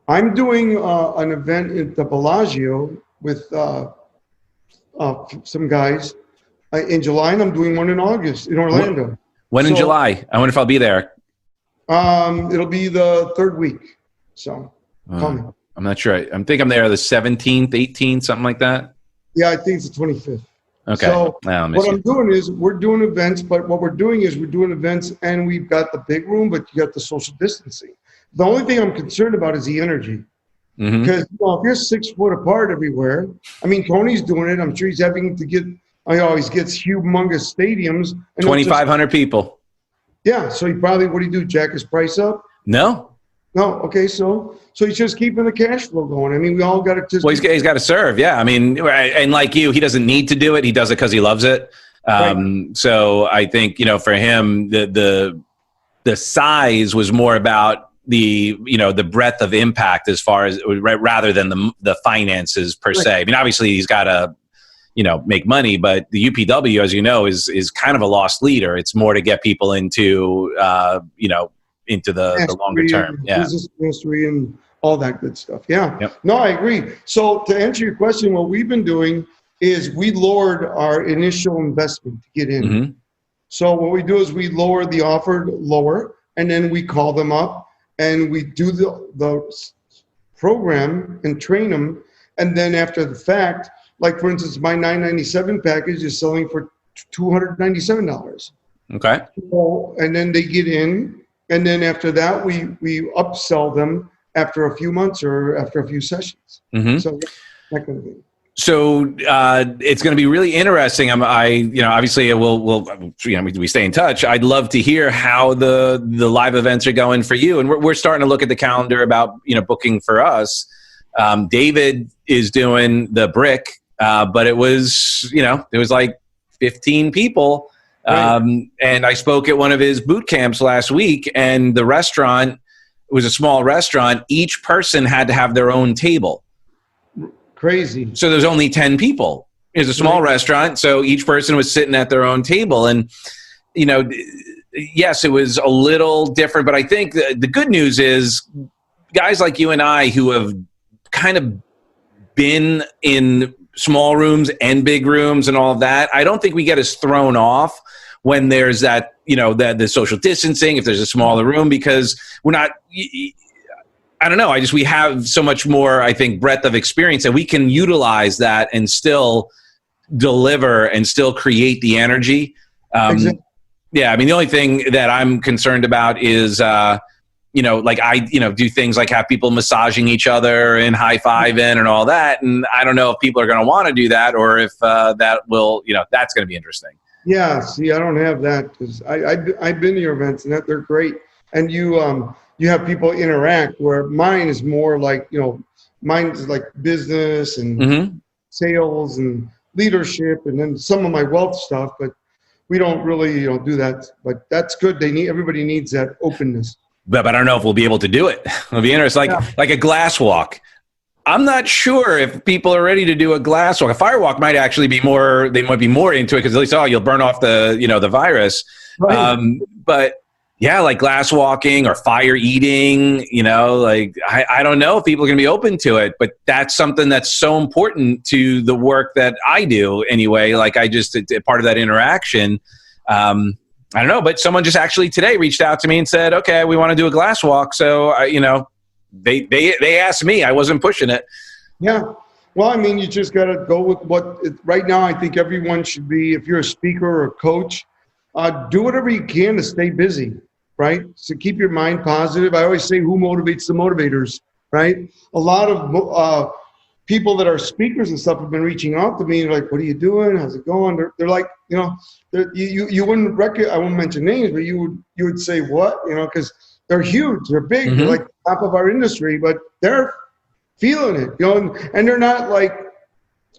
I'm doing an event at the Bellagio with some guys in July, and I'm doing one in August in Orlando. When in July? I wonder if I'll be there. It'll be the 3rd week. So, I'm not sure. I think I'm there the 17th, 18th, something like that. Yeah, I think it's the 25th. Okay. So I'm doing is we're doing events, but what we're doing is we're doing events and we've got the big room, but you got the social distancing. The only thing I'm concerned about is the energy. Because if you're 6 foot apart everywhere, I mean, Tony's doing it. I'm sure he's having to get. He always gets humongous stadiums. 2,500 people. Yeah, so what do you do, jack his price up? No. Okay, so he's just keeping the cash flow going. I mean, we all got to just... Well, he's got to serve, yeah. I mean, and like you, he doesn't need to do it. He does it because he loves it. Right. So I think, for him, the size was more about the breadth of impact as far as, rather than the finances per se. I mean, obviously he's got to, make money, but the UPW, as you know, is kind of a lost leader. It's more to get people into, into the longer term. Yeah. Business ministry and all that good stuff. Yeah. Yep. No, I agree. So to answer your question, what we've been doing is we lowered our initial investment to get in. So what we do is we lower the offer lower, and then we call them up and we do the program and train them. And then after the fact, like for instance, my $997 package is selling for $297. Okay. So, and then they get in, and then after that, we upsell them after a few months or after a few sessions. So that kind of thing. So it's going to be really interesting. Obviously we stay in touch. I'd love to hear how the live events are going for you. And we're starting to look at the calendar about, booking for us. David is doing the brick, but it was, it was like 15 people. Right. And I spoke at one of his boot camps last week, and the restaurant was a small restaurant. Each person had to have their own table. Crazy. So there's only 10 people. It was a small restaurant, so each person was sitting at their own table. And, yes, it was a little different, but I think the good news is guys like you and I who have kind of been in small rooms and big rooms and all of that, I don't think we get as thrown off when there's that, the social distancing, if there's a smaller room, because we're not, I don't know. We have so much more, I think, breadth of experience that we can utilize that and still deliver and still create the energy. Exactly. Yeah. I mean, the only thing that I'm concerned about is, do things like have people massaging each other and high-fiving and all that. And I don't know if people are going to want to do that, or if that will, that's going to be interesting. Yeah. See, I don't have that, because I've been to your events and they're great. And you have people interact, where mine is more like, mine is like business and sales and leadership, and then some of my wealth stuff, but we don't really, do that. But that's good. Everybody needs that openness. But I don't know if we'll be able to do it. It'll be interesting. Like a glass walk. I'm not sure if people are ready to do a glass walk. A firewalk might actually be more, they might be more into it because at least, you'll burn off the virus. Right. But yeah, like glass walking or fire eating, I don't know if people are going to be open to it, but that's something that's so important to the work that I do anyway. Like part of that interaction. I don't know, but someone just actually today reached out to me and said, okay, we want to do a glass walk. So, they asked me, I wasn't pushing it. Yeah. Well, I mean, you just got to go with right now. I think everyone should be, if you're a speaker or a coach, do whatever you can to stay busy, right? So keep your mind positive. I always say, who motivates the motivators, right? A lot of people that are speakers and stuff have been reaching out to me like, what are you doing? How's it going? They're like, you wouldn't I won't mention names, but you would say what, because they're huge, they're big, they're like the top of our industry, but they're feeling it, and they're not like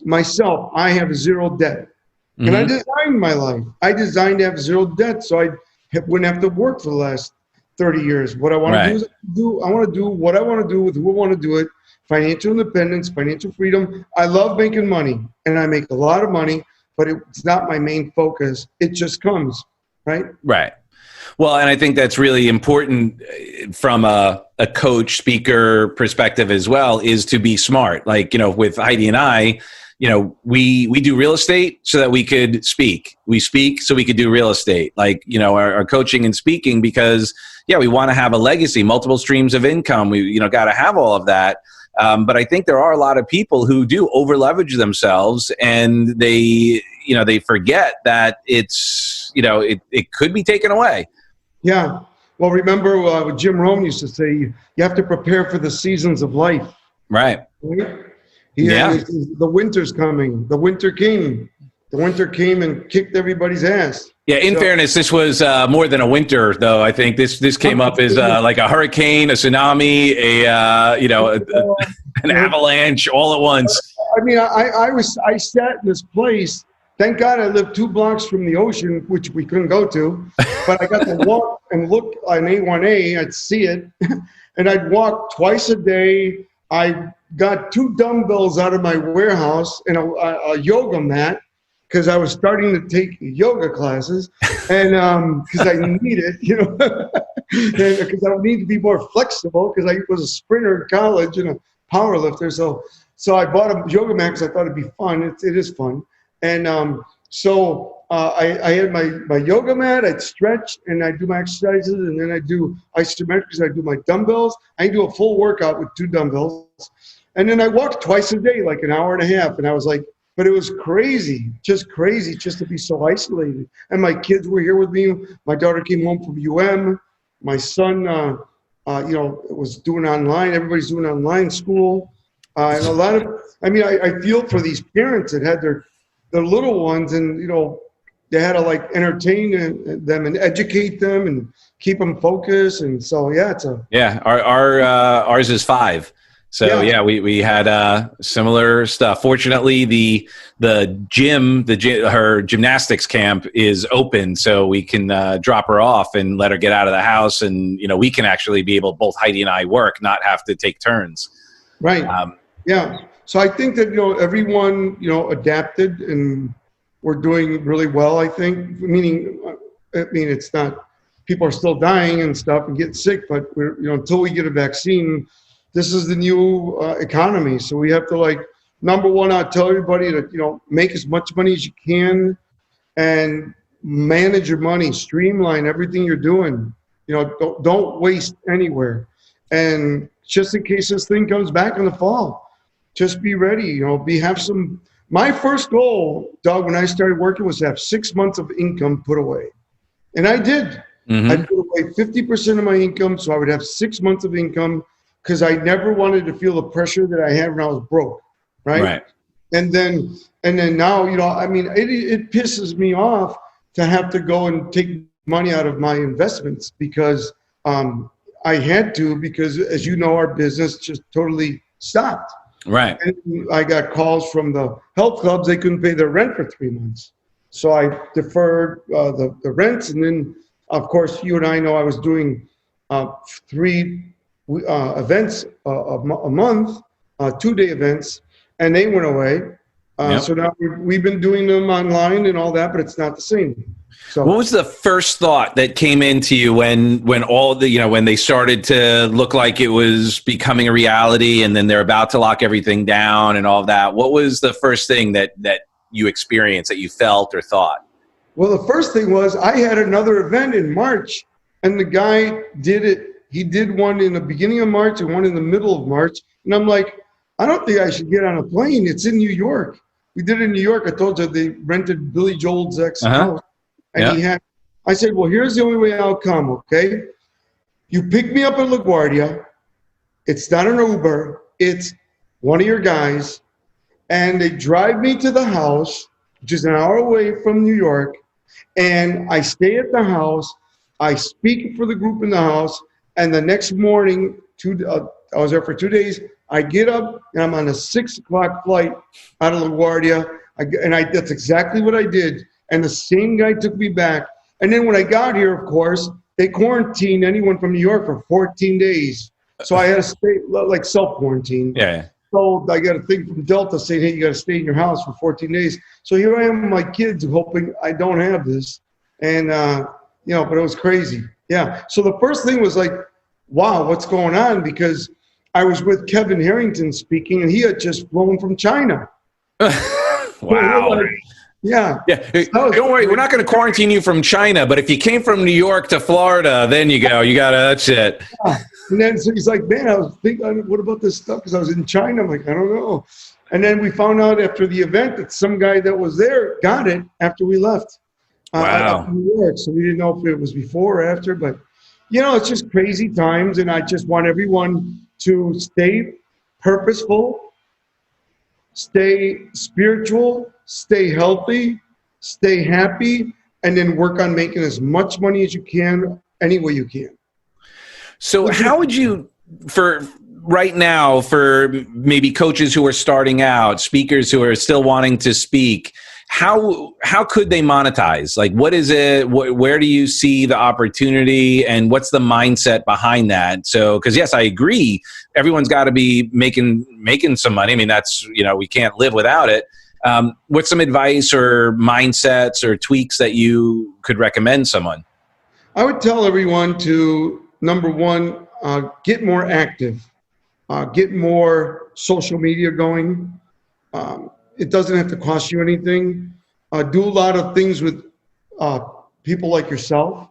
myself. I have zero debt, and I designed my life. I designed to have zero debt, so I wouldn't have to work for the last 30 years. What I want to do is I want to do what I want to do with who I want to do it. Financial independence, financial freedom. I love making money, and I make a lot of money, but it's not my main focus. It just comes, right? Right. Well, and I think that's really important from a coach speaker perspective as well, is to be smart. Like, with Heidi and I, we do real estate so that we could speak. We speak so we could do real estate. Like, our coaching and speaking because, we want to have a legacy, multiple streams of income. We, got to have all of that. But I think there are a lot of people who do over leverage themselves, and they forget that it's, it could be taken away. Yeah. Well, remember what Jim Rohn used to say, you have to prepare for the seasons of life. Right. Yeah. The winter's coming. The winter came. The winter came and kicked everybody's ass. Yeah, in fairness, this was more than a winter, though. I think this came up as like a hurricane, a tsunami, an avalanche, all at once. I mean, I sat in this place. Thank God I lived 2 blocks from the ocean, which we couldn't go to. But I got to walk and look on A1A. I'd see it, and I'd walk twice a day. I got 2 dumbbells out of my warehouse and a yoga mat, because I was starting to take yoga classes, and because I need it, because I need to be more flexible, because I was a sprinter in college and a power lifter. So I bought a yoga mat because I thought it'd be fun. It is fun. And so I had my yoga mat, I'd stretch, and I'd do my exercises, and then I do isometrics, I do my dumbbells. I do a full workout with 2 dumbbells. And then I walked twice a day, like an hour and a half, and I was like, but it was crazy just to be so isolated. And my kids were here with me. My daughter came home from My son, was doing online. Everybody's doing online school. And a lot of, I feel for these parents that had their little ones, and, they had to like entertain them and educate them and keep them focused. And so, ours is 5. So we had similar stuff. Fortunately, the gym, her gymnastics camp is open, so we can drop her off and let her get out of the house, and we can actually be able, both Heidi and I work, not have to take turns. Right. So I think that everyone adapted, and we're doing really well. I think, it's not, people are still dying and stuff and getting sick, but we're until we get a vaccine. This is the new economy. So we have to, number one, I tell everybody to, make as much money as you can and manage your money, streamline everything you're doing. Don't waste anywhere. And just in case this thing comes back in the fall, just be ready, my first goal, Doug, when I started working, was to have 6 months of income put away. And I did. I put away 50% of my income, so I would have 6 months of income, because I never wanted to feel the pressure that I had when I was broke, right? And then now, it pisses me off to have to go and take money out of my investments, because I had to, because as you know, our business just totally stopped. Right. And I got calls from the health clubs, they couldn't pay their rent for 3 months. So I deferred the rents, and then, of course, you and I know I was doing 3 events a month, 2-day events, and they went away. So now we've been doing them online and all that, but it's not the same. So what was the first thought that came into you when all the, when they started to look like it was becoming a reality and then they're about to lock everything down and all that? What was the first thing that you experienced, that you felt or thought? Well, the first thing was I had another event in March, and the guy did it. He did one in the beginning of March and one in the middle of March. And I'm like, I don't think I should get on a plane. It's in New York. We did it in New York. I told you they rented Billy Joel's ex-house. And I said, well, here's the only way I'll come, okay? You pick me up at LaGuardia. It's not an Uber. It's one of your guys. And they drive me to the house, which is an hour away from New York. And I stay at the house. I speak for the group in the house. And the next morning, I was there for 2 days. I get up and I'm on a 6 o'clock flight out of LaGuardia. That's exactly what I did. And the same guy took me back. And then when I got here, of course, they quarantined anyone from New York for 14 days. So I had to stay, like self-quarantine. Yeah. So I got a thing from Delta saying, hey, you got to stay in your house for 14 days. So here I am with my kids hoping I don't have this. And, but it was crazy. Yeah. So the first thing was like, wow, what's going on? Because I was with Kevin Harrington speaking, and he had just flown from China. Wow. Yeah. Don't worry, we're not going to quarantine you from China, but if you came from New York to Florida, then you go. That's it. Yeah. And then so he's like, man, I was thinking, what about this stuff? Because I was in China. I'm like, I don't know. And then we found out after the event that some guy that was there got it after we left. Wow. New York. So we didn't know if it was before or after, but it's just crazy times. And I just want everyone to stay purposeful, stay spiritual, stay healthy, stay happy, and then work on making as much money as you can any way you can. So how would you, for right now, for maybe coaches who are starting out, speakers who are still wanting to speak, how could they monetize? Like, what is it? Where do you see the opportunity, and what's the mindset behind that? So, because yes, I agree, everyone's got to be making some money. I mean, that's, we can't live without it. What's some advice or mindsets or tweaks that you could recommend someone? I would tell everyone to, number one, get more active, get more social media going. It doesn't have to cost you anything. Do a lot of things with people like yourself.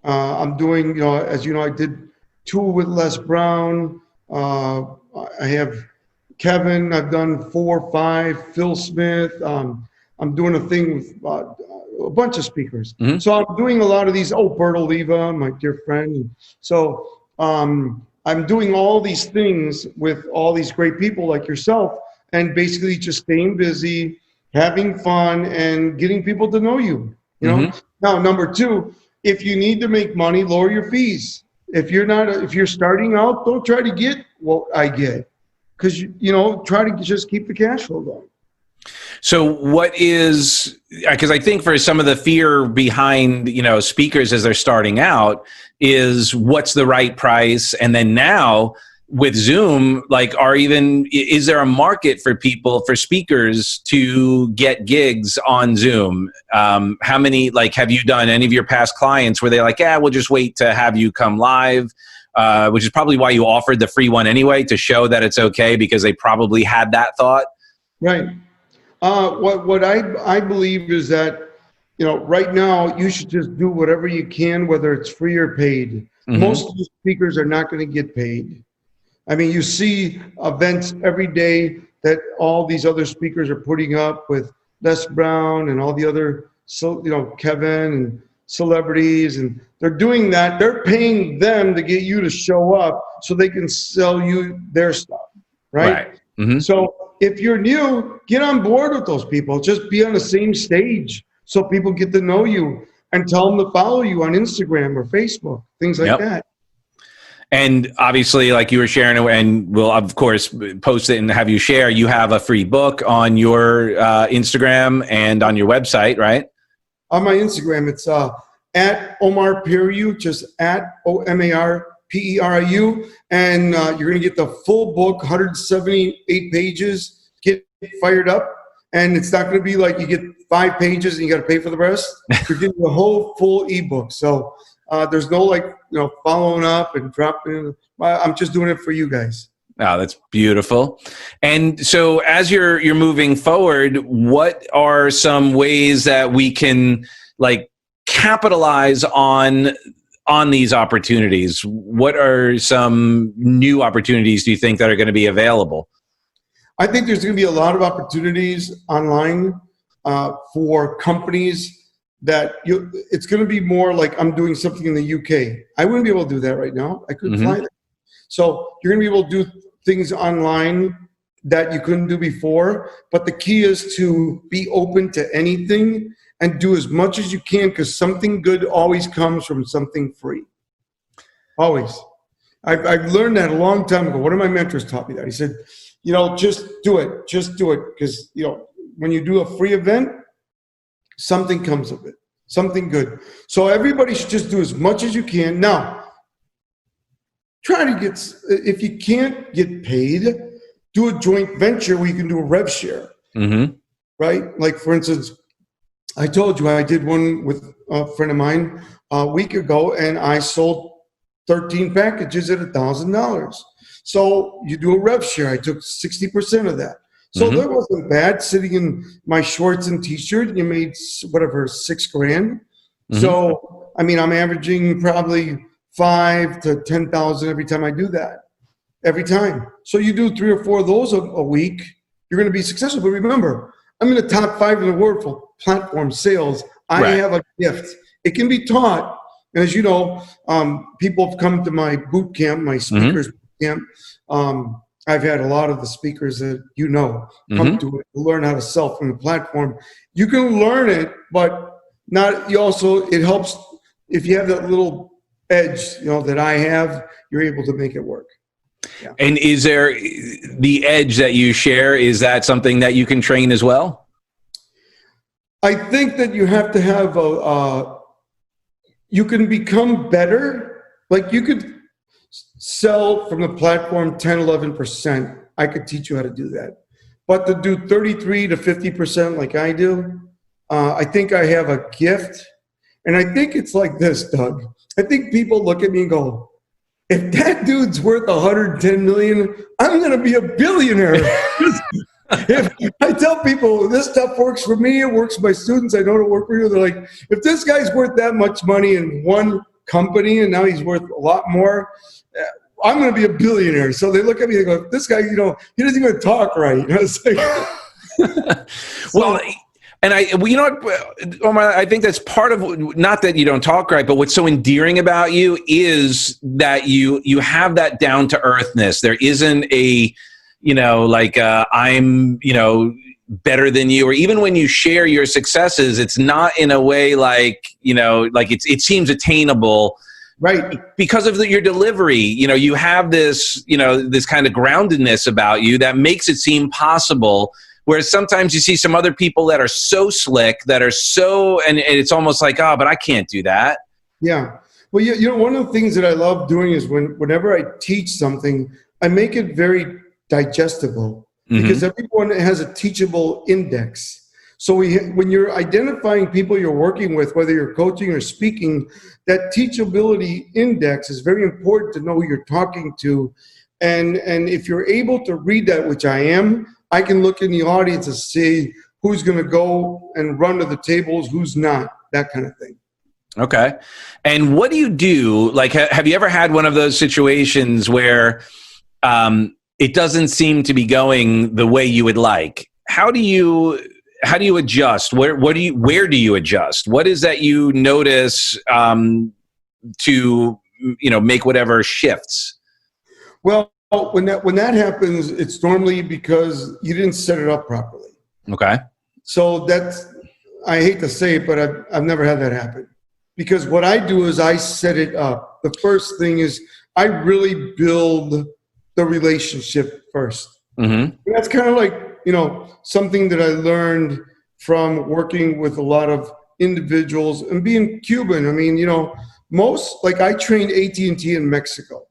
I'm doing, as you know, I did 2 with Les Brown. I have Kevin. I've done 4 or 5. Phil Smith. I'm doing a thing with a bunch of speakers. Mm-hmm. So I'm doing a lot of these. Bert Oliva, my dear friend. So I'm doing all these things with all these great people like yourself, and basically just staying busy, having fun, and getting people to know you. Mm-hmm. Now, number 2, if you need to make money, lower your fees. If you're starting out, don't try to get what I get, because try to just keep the cash flow going. So what is, because I think for some of the fear behind, speakers as they're starting out is what's the right price? And then now with Zoom, is there a market for speakers to get gigs on Zoom? How many, have you done any of your past clients where they're like, we'll just wait to have you come live? Which is probably why you offered the free one anyway, to show that it's okay, because they probably had that thought. Right. What I believe is that, right now you should just do whatever you can, whether it's free or paid. Mm-hmm. Most of the speakers are not going to get paid. I mean, you see events every day that all these other speakers are putting up with Les Brown and all the other, Kevin and celebrities, and they're doing that. They're paying them to get you to show up so they can sell you their stuff, right? Mm-hmm. So if you're new, get on board with those people. Just be on the same stage so people get to know you, and tell them to follow you on Instagram or Facebook, things like that. And obviously, like you were sharing, and we'll of course post it and have you share, you have a free book on your Instagram and on your website, right? On my Instagram, it's at Omar Periu, just at OMAR Periu, and you're going to get the full book, 178 pages. Get fired up, and it's not going to be like you get 5 pages and you got to pay for the rest. You're getting the whole full ebook. So there's no following up and dropping. I'm just doing it for you guys. Oh, that's beautiful. And so as you're moving forward, what are some ways that we can capitalize on these opportunities? What are some new opportunities do you think that are going to be available? I think there's going to be a lot of opportunities online for companies that it's going to be more like I'm doing something in the UK. I wouldn't be able to do that right now. I couldn't fly there. So you're going to be able to do things online that you couldn't do before. But the key is to be open to anything and do as much as you can, because something good always comes from something free. Always. I've learned that a long time ago. One of my mentors taught me that. He said, just do it. Just do it. Because, when you do a free event, something comes of it. Something good. So everybody should just do as much as you can. Now, try to get, if you can't get paid, do a joint venture where you can do a rev share. Right? Like, for instance, I told you I did one with a friend of mine a week ago, and I sold 13 packages at $1,000. So you do a rev share. I took 60% of that. So that wasn't bad, sitting in my shorts and t-shirt, and you made whatever, $6,000. So, I'm averaging probably 5 to 10,000 every time I do that. Every time. So you do 3 or 4 of those a week, you're going to be successful. But remember, I'm in the top 5 in the world for platform sales. I have a gift. It can be taught. And as you know, people have come to my boot camp, my speakers boot camp. I've had a lot of the speakers that come to it to learn how to sell from the platform. You can learn it, but it helps if you have that little edge, that I have, you're able to make it work. Yeah. And is there the edge that you share? Is that something that you can train as well? I think that you have to have you can become better. Like, you could sell from the platform 10, 11%. I could teach you how to do that. But to do 33 to 50% like I do, I think I have a gift. And I think it's like this, Doug. I think people look at me and go, if that dude's worth 110 million, I'm going to be a billionaire. If I tell people this stuff works for me, it works for my students, I know it'll work for you. They're like, if this guy's worth that much money in one company and now he's worth a lot more, I'm going to be a billionaire. So they look at me and go, this guy, he doesn't even talk right. It's like, well, and Omar, I think that's part of, not that you don't talk right, but what's so endearing about you is that you have that down to earthness. There isn't a, I'm, better than you, or even when you share your successes, it's not in a way it seems attainable. Right. Because of your delivery, you have this, this kind of groundedness about you that makes it seem possible. Whereas sometimes you see some other people that are so slick, that are so, and it's almost like, but I can't do that. Yeah. Well, one of the things that I love doing is whenever I teach something, I make it very digestible, because everyone has a teachable index. So when you're identifying people you're working with, whether you're coaching or speaking, that teachability index is very important to know who you're talking to. And if you're able to read that, which I am, I can look in the audience and see who's going to go and run to the tables, who's not, that kind of thing. Okay. And what do you do? Like, have you ever had one of those situations where it doesn't seem to be going the way you would like? How do you adjust? Where do you adjust? What is that you notice to make whatever shifts? Well, when that happens, it's normally because you didn't set it up properly. Okay. So I hate to say it, but I've never had that happen. Because what I do is I set it up. The first thing is I really build the relationship first. And that's kind of like, something that I learned from working with a lot of individuals and being Cuban. I mean, like I trained AT&T in Mexico.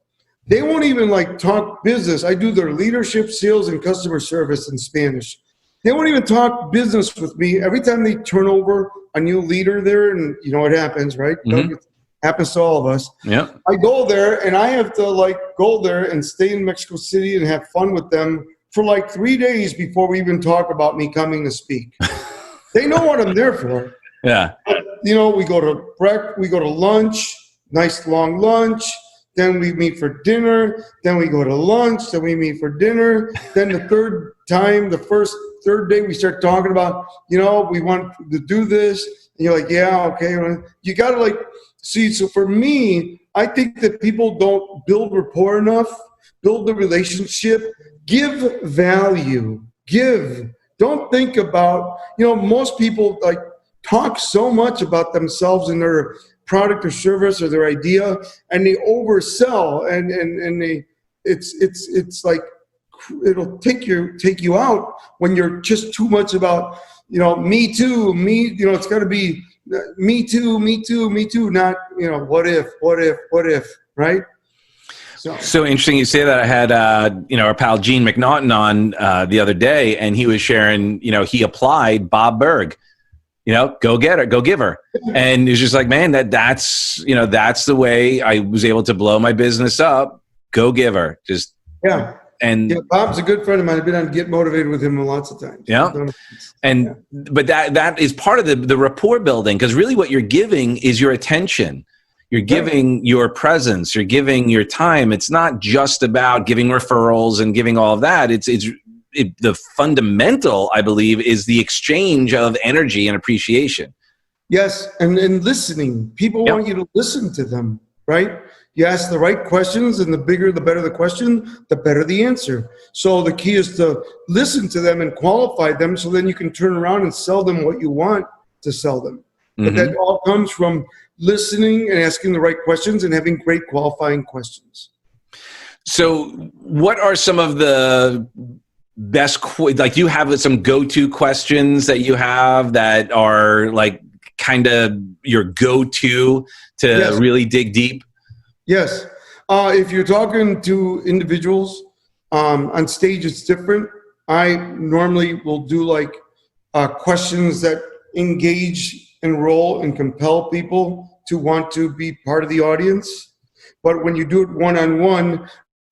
They won't even like talk business. I do their leadership, sales, and customer service in Spanish. They won't even talk business with me. Every time they turn over a new leader there, and you know what happens, right? It happens to all of us. Yeah. I go there and I have to like go there and stay in Mexico City and have fun with them for like 3 days before we even talk about me coming to speak. They know what I'm there for. Yeah. You know, we go to lunch, nice long lunch. Then we meet for dinner. Then we go to lunch. Then we meet for dinner. Then the third day, we start talking about, you know, we want to do this. And you're like, yeah, okay. You got to like, see, so for me, I think that people don't build rapport enough, build the relationship, give value, give. Don't think about, you know, most people like talk so much about themselves and their product or service or their idea, and they oversell, and it's like it'll take you out when you're just too much about, you know, me too, you know, it's got to be me too, not, you know, what if, right? So interesting you say that. I had, you know, our pal Gene McNaughton on the other day, and he was sharing, you know, he applied Bob Berg, you know, go get her, go give her. And it's just like, man, that's, you know, that's the way I was able to blow my business up. Go give her. Just, yeah. And yeah, Bob's a good friend of mine. I've been on Get Motivated with him lots of times. Yeah. But that is part of the rapport building, because really what you're giving is your attention. You're giving your presence. You're giving your time. It's not just about giving referrals and giving all of that. The fundamental, I believe, is the exchange of energy and appreciation. Yes, and listening. People want you to listen to them, right? You ask the right questions, and the bigger, the better the question, the better the answer. So the key is to listen to them and qualify them, so then you can turn around and sell them what you want to sell them. But that all comes from listening and asking the right questions and having great qualifying questions. So what are some of the best, like, do you have some go-to questions that you have that are like kind of your go-to to really dig deep? Yes. If you're talking to individuals on stage, it's different. I normally will do like questions that engage, enroll, and compel people to want to be part of the audience. But when you do it one-on-one,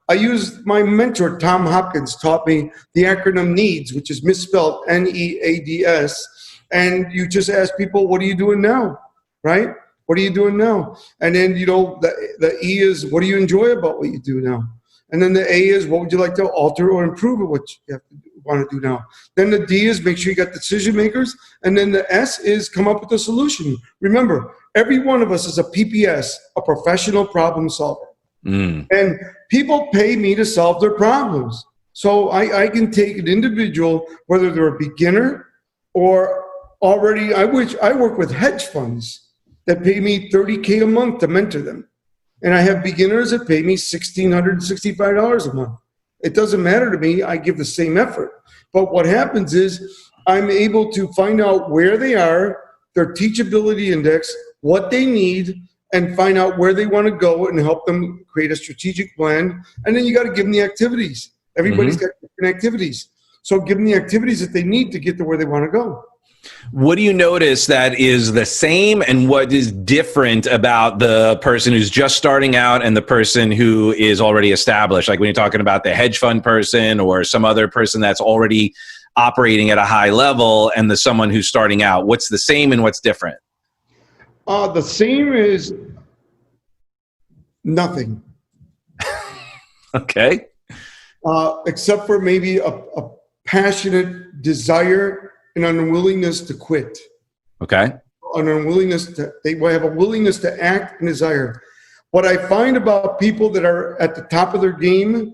I use my mentor, Tom Hopkins, taught me the acronym NEADS, which is misspelled NEADS. And you just ask people, what are you doing now? Right? What are you doing now? And then, you know, the E is, what do you enjoy about what you do now? And then the A is, what would you like to alter or improve at what you want to do now? Then the D is, make sure you got decision makers. And then the S is, come up with a solution. Remember, every one of us is a PPS, a professional problem solver. And people pay me to solve their problems. So I can take an individual, whether they're a beginner or already, I work with hedge funds that pay me $30K a month to mentor them. And I have beginners that pay me $1,665 a month. It doesn't matter to me. I give the same effort. But what happens is I'm able to find out where they are, their teachability index, what they need, and find out where they want to go and help them create a strategic plan. And then you got to give them the activities. Everybody's got different activities. So give them the activities that they need to get to where they want to go. What do you notice that is the same, and what is different about the person who's just starting out and the person who is already established? Like when you're talking about the hedge fund person or some other person that's already operating at a high level and the someone who's starting out, what's the same and what's different? The same is nothing. Okay. Except for maybe a passionate desire and unwillingness to quit. Okay. An unwillingness they have a willingness to act and desire. What I find about people that are at the top of their game,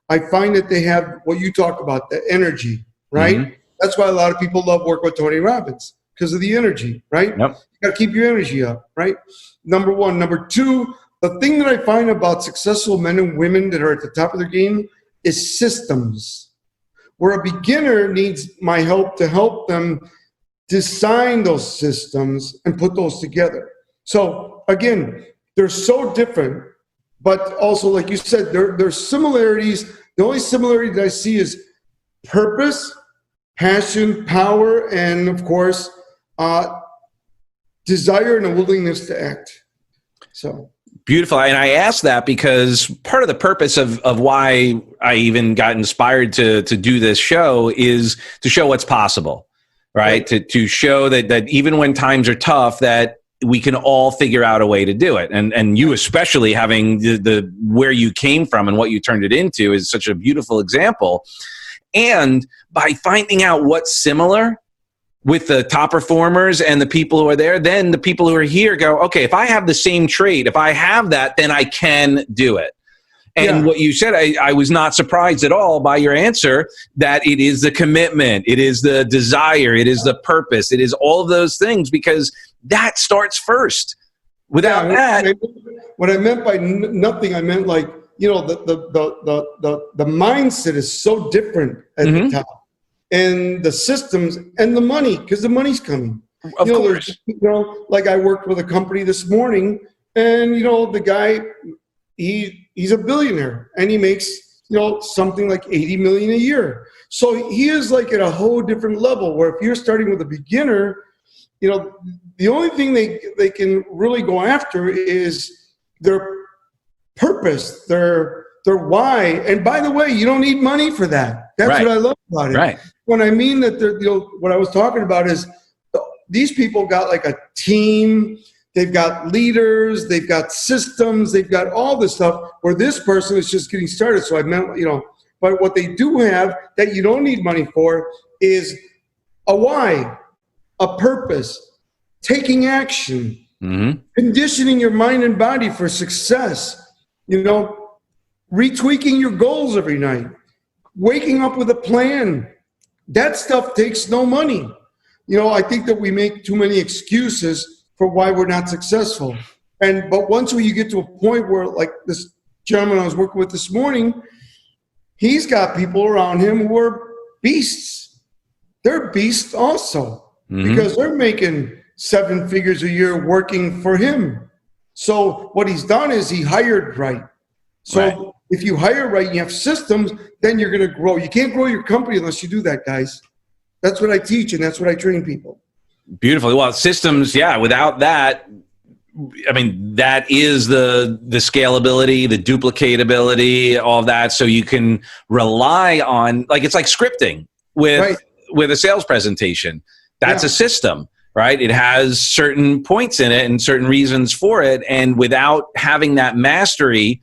I find that they have what you talk about, the energy, right? That's why a lot of people love working with Tony Robbins, because of the energy, right? Yep. You got to keep your energy up, right? Number one. Number two, the thing that I find about successful men and women that are at the top of their game is systems. Where a beginner needs my help to help them design those systems and put those together. So again, they're so different, but also, like you said, there's similarities. The only similarity that I see is purpose, passion, power, and of course, desire and a willingness to act. So beautiful. And I asked that because part of the purpose of why I even got inspired to do this show is to show what's possible, right? To show that even when times are tough, that we can all figure out a way to do it. And you especially having the where you came from and what you turned it into is such a beautiful example. And by finding out what's similar with the top performers and the people who are there, then the people who are here go, okay, if I have the same trait, if I have that, then I can do it. And what you said, I was not surprised at all by your answer that it is the commitment, it is the desire, it is the purpose, it is all of those things, because that starts first. Without that. What I meant by nothing, I meant like, you know, the mindset is so different at the top. And the systems and the money, because the money's coming. Of course. You know, like I worked with a company this morning, and you know, the guy, he's a billionaire, and he makes, you know, something like 80 million a year. So he is like at a whole different level. Where if you're starting with a beginner, you know, the only thing they can really go after is their purpose, their why. And by the way, you don't need money for that. That's what I love about it. Right. When I mean that, you know, what I was talking about is these people got like a team, they've got leaders, they've got systems, they've got all this stuff, where this person is just getting started. So I meant, you know, but what they do have that you don't need money for is a why, a purpose, taking action, conditioning your mind and body for success, you know, retweaking your goals every night, waking up with a plan. That stuff takes no money. You know, I think that we make too many excuses for why we're not successful. But once you get to a point where, like this gentleman I was working with this morning, he's got people around him who are beasts. They're beasts also, because they're making 7 figures a year working for him. So what he's done is he hired right. So if you hire right and you have systems, then you're going to grow. You can't grow your company unless you do that, guys. That's what I teach, and that's what I train people. Beautiful. Well, systems, without that, I mean, that is the scalability, the duplicatability, all of that. So you can rely on, like, it's like scripting with a sales presentation. That's a system, right? It has certain points in it and certain reasons for it. And without having that mastery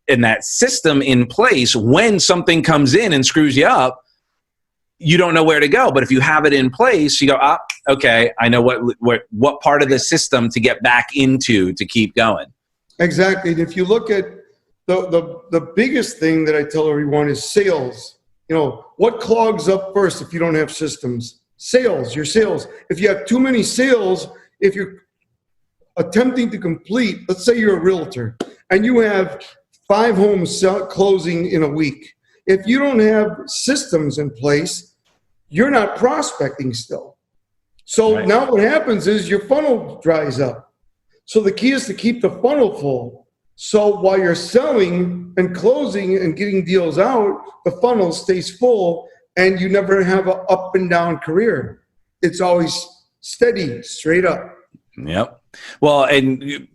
and that system in place, when something comes in and screws you up, you don't know where to go. But if you have it in place, you go, okay, I know what part of the system to get back into to keep going. Exactly. And if you look at the biggest thing that I tell everyone is sales. You know, what clogs up first if you don't have systems? Sales, your sales. If you have too many sales, if you're attempting to complete, let's say you're a realtor and you have 5 homes closing in a week. If you don't have systems in place, you're not prospecting still. So now what happens is your funnel dries up. So the key is to keep the funnel full. So while you're selling and closing and getting deals out, the funnel stays full and you never have an up and down career. It's always steady, straight up. Yep. Well, and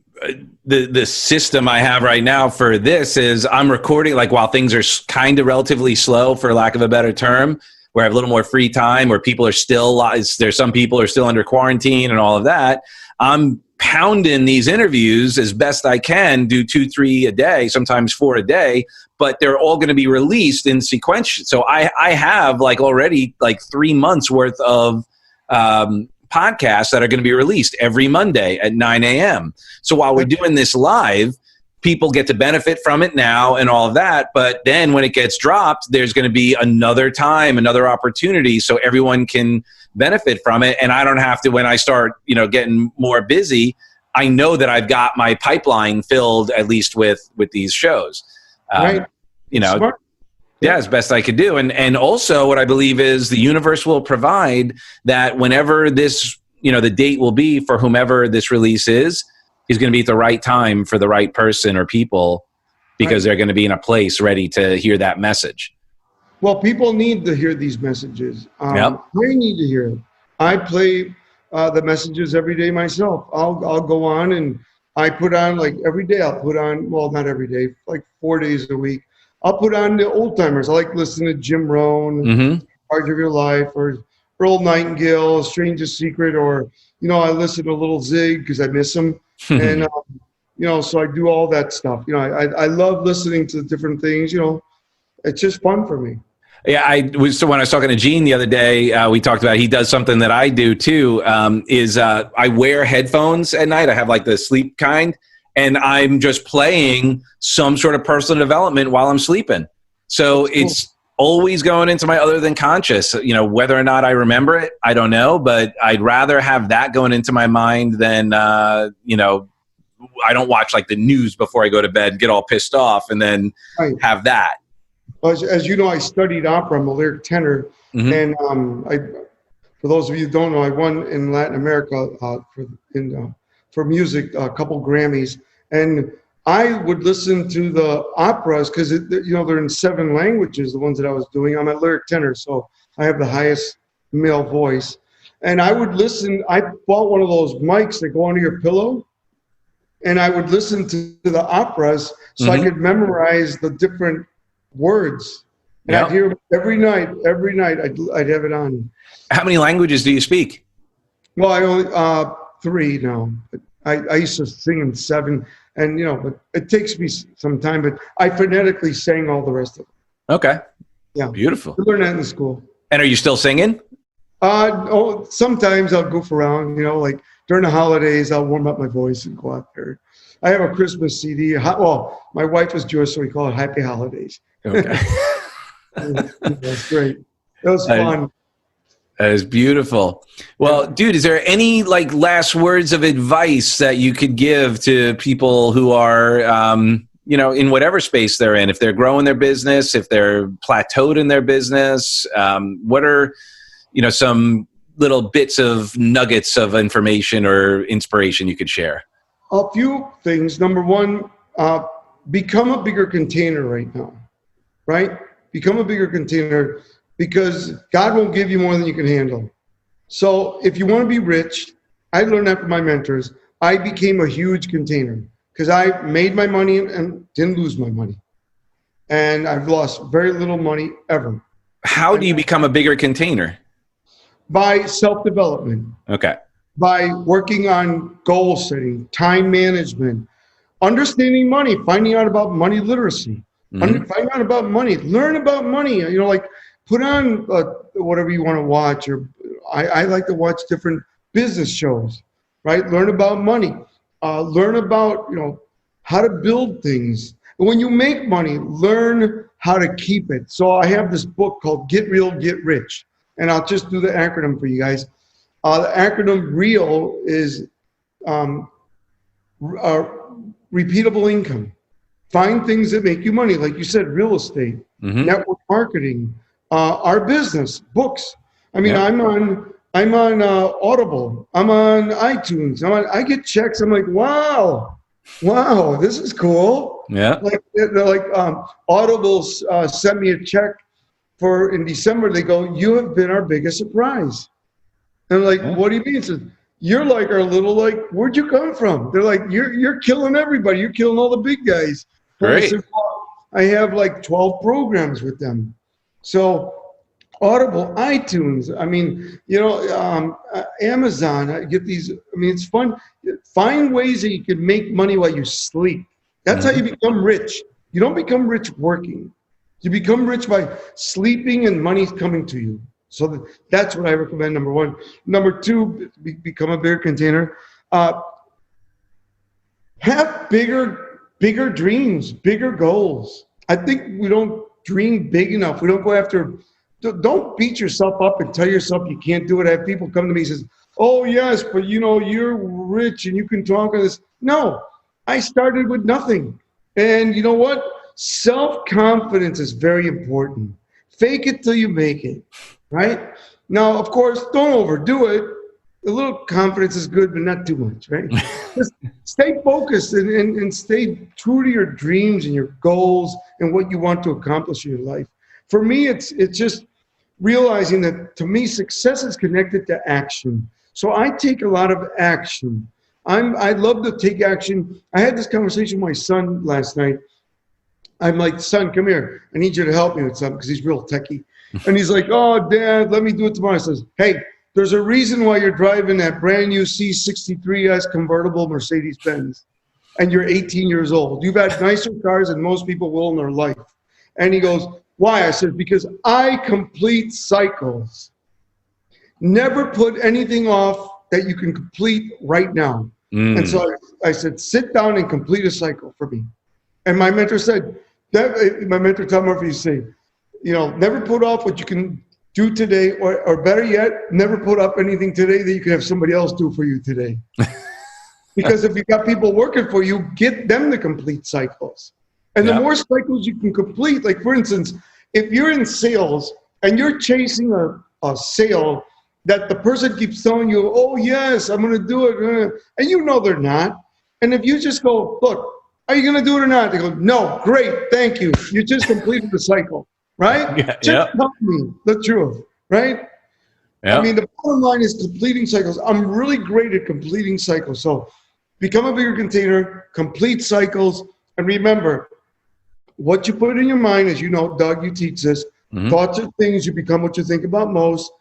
the system I have right now for this is I'm recording, like, while things are kind of relatively slow, for lack of a better term, where I have a little more free time, where people are still, there's some people are still under quarantine and all of that. I'm pounding these interviews as best I can, do 2-3 a day, sometimes 4 a day, but they're all going to be released in sequential. So I have already 3 months worth of podcasts that are going to be released every Monday at 9 a.m. So while we're doing this live, people get to benefit from it now and all of that. But then when it gets dropped, there's going to be another time, another opportunity, so everyone can benefit from it. And I don't have to, when I start, getting more busy, I know that I've got my pipeline filled, at least with these shows. Smart. As best I could do. And also what I believe is the universe will provide that whenever this, the date will be for whomever this release is, is going to be at the right time for the right person or people, because they're going to be in a place ready to hear that message. Well, people need to hear these messages. Yep. I need to hear it. I play the messages every day myself. I'll go on and I put on, like, every day I'll put on, well, not every day, like 4 days a week. I'll put on the old timers. I like listening to Jim Rohn, Part of Your Life, or Earl Nightingale, Strangest Secret, or, I listen to a little Zig because I miss him. And, so I do all that stuff. I love listening to different things. It's just fun for me. Yeah, when I was talking to Gene the other day, we talked about, he does something that I do too, I wear headphones at night. I have like the sleep kind, and I'm just playing some sort of personal development while I'm sleeping. So it's always going into my other than conscious. Whether or not I remember it, I don't know, but I'd rather have that going into my mind than, I don't watch like the news before I go to bed, get all pissed off, and then have that. As you know, I studied opera. I'm a lyric tenor. And for those of you who don't know, I won in Latin America for music a couple Grammys. And I would listen to the operas because, they're in 7 languages, the ones that I was doing. I'm a lyric tenor, so I have the highest male voice. And I would listen. I bought one of those mics that go under your pillow. And I would listen to the operas so I could memorize the different words. And I'd hear them every night. I'd have it on. How many languages do you speak? Well, I only 3 now. I used to sing in 7, and but it takes me some time. But I phonetically sang all the rest of them. Okay. Yeah. Beautiful. I learned that in school. And are you still singing? Sometimes I'll goof around. Like during the holidays, I'll warm up my voice and go out there. I have a Christmas CD. Well, my wife was Jewish, so we call it Happy Holidays. Okay. That's great. That was fun. That is beautiful. Well, dude, is there any last words of advice that you could give to people who are, in whatever space they're in? If they're growing their business, if they're plateaued in their business, what are, some little bits of nuggets of information or inspiration you could share? A few things. Number one, become a bigger container right now, right? Become a bigger container, because God won't give you more than you can handle. So if you want to be rich, I learned that from my mentors. I became a huge container because I made my money and didn't lose my money. And I've lost very little money ever. How do you become a bigger container? By self-development. Okay. By working on goal setting, time management, understanding money, finding out about money literacy, find out about money, learn about money, put on whatever you want to watch. Or I like to watch different business shows, right? Learn about money, learn about, how to build things. And when you make money, learn how to keep it. So I have this book called Get Real, Get Rich. And I'll just do the acronym for you guys. The acronym REAL is repeatable income. Find things that make you money, like you said, real estate, network marketing, our business, books. I mean, I'm on Audible. I'm on iTunes. I get checks. I'm like, wow, this is cool. Yeah. Audible sent me a check in December. They go, you have been our biggest surprise. And I'm like, what do you mean? It says, you're like our little, where'd you come from? They're like, you're killing everybody. You're killing all the big guys. Great. I have 12 programs with them. So Audible, iTunes, Amazon, I get these. It's fun. Find ways that you can make money while you sleep. That's how you become rich. You don't become rich working. You become rich by sleeping and money's coming to you. So that's what I recommend, number one. Number two, become a bigger container. Have bigger dreams, bigger goals. I think we don't dream big enough. We don't go after, don't beat yourself up and tell yourself you can't do it. I have people come to me and says, oh yes, but you're rich and you can talk on this. No, I started with nothing. And you know what? Self-confidence is very important. Fake it till you make it, right? Now, of course, don't overdo it. a little confidence is good, but not too much, right? Just stay focused and stay true to your dreams and your goals and what you want to accomplish in your life. For me, it's just realizing that, to me, success is connected to action. So I take a lot of action. I love to take action. I had this conversation with my son last night. I'm like, son, come here. I need you to help me with something, because he's real techie. And he's like, oh, Dad, let me do it tomorrow. I says, hey, there's a reason why you're driving that brand new C63S convertible Mercedes-Benz, and you're 18 years old. You've had nicer cars than most people will in their life. And he goes, why? I said, because I complete cycles. Never put anything off that you can complete right now. And so I said, sit down and complete a cycle for me. And my mentor said, my mentor Tom Murphy said, never put off what you can do today, or better yet, never put up anything today that you can have somebody else do for you today. Because if you've got people working for you, get them to complete cycles. And the more cycles you can complete, like for instance, if you're in sales and you're chasing a sale that the person keeps telling you, oh yes, I'm going to do it, and they're not. And if you just go, look, are you going to do it or not? They go, no, great, thank you. You just completed the cycle, right? Just tell me the truth, right? I mean, the bottom line is completing cycles. I'm really great at completing cycles. So become a bigger container, complete cycles, and remember, what you put in your mind, as you know, Doug, you teach this, thoughts are things, you become what you think about most.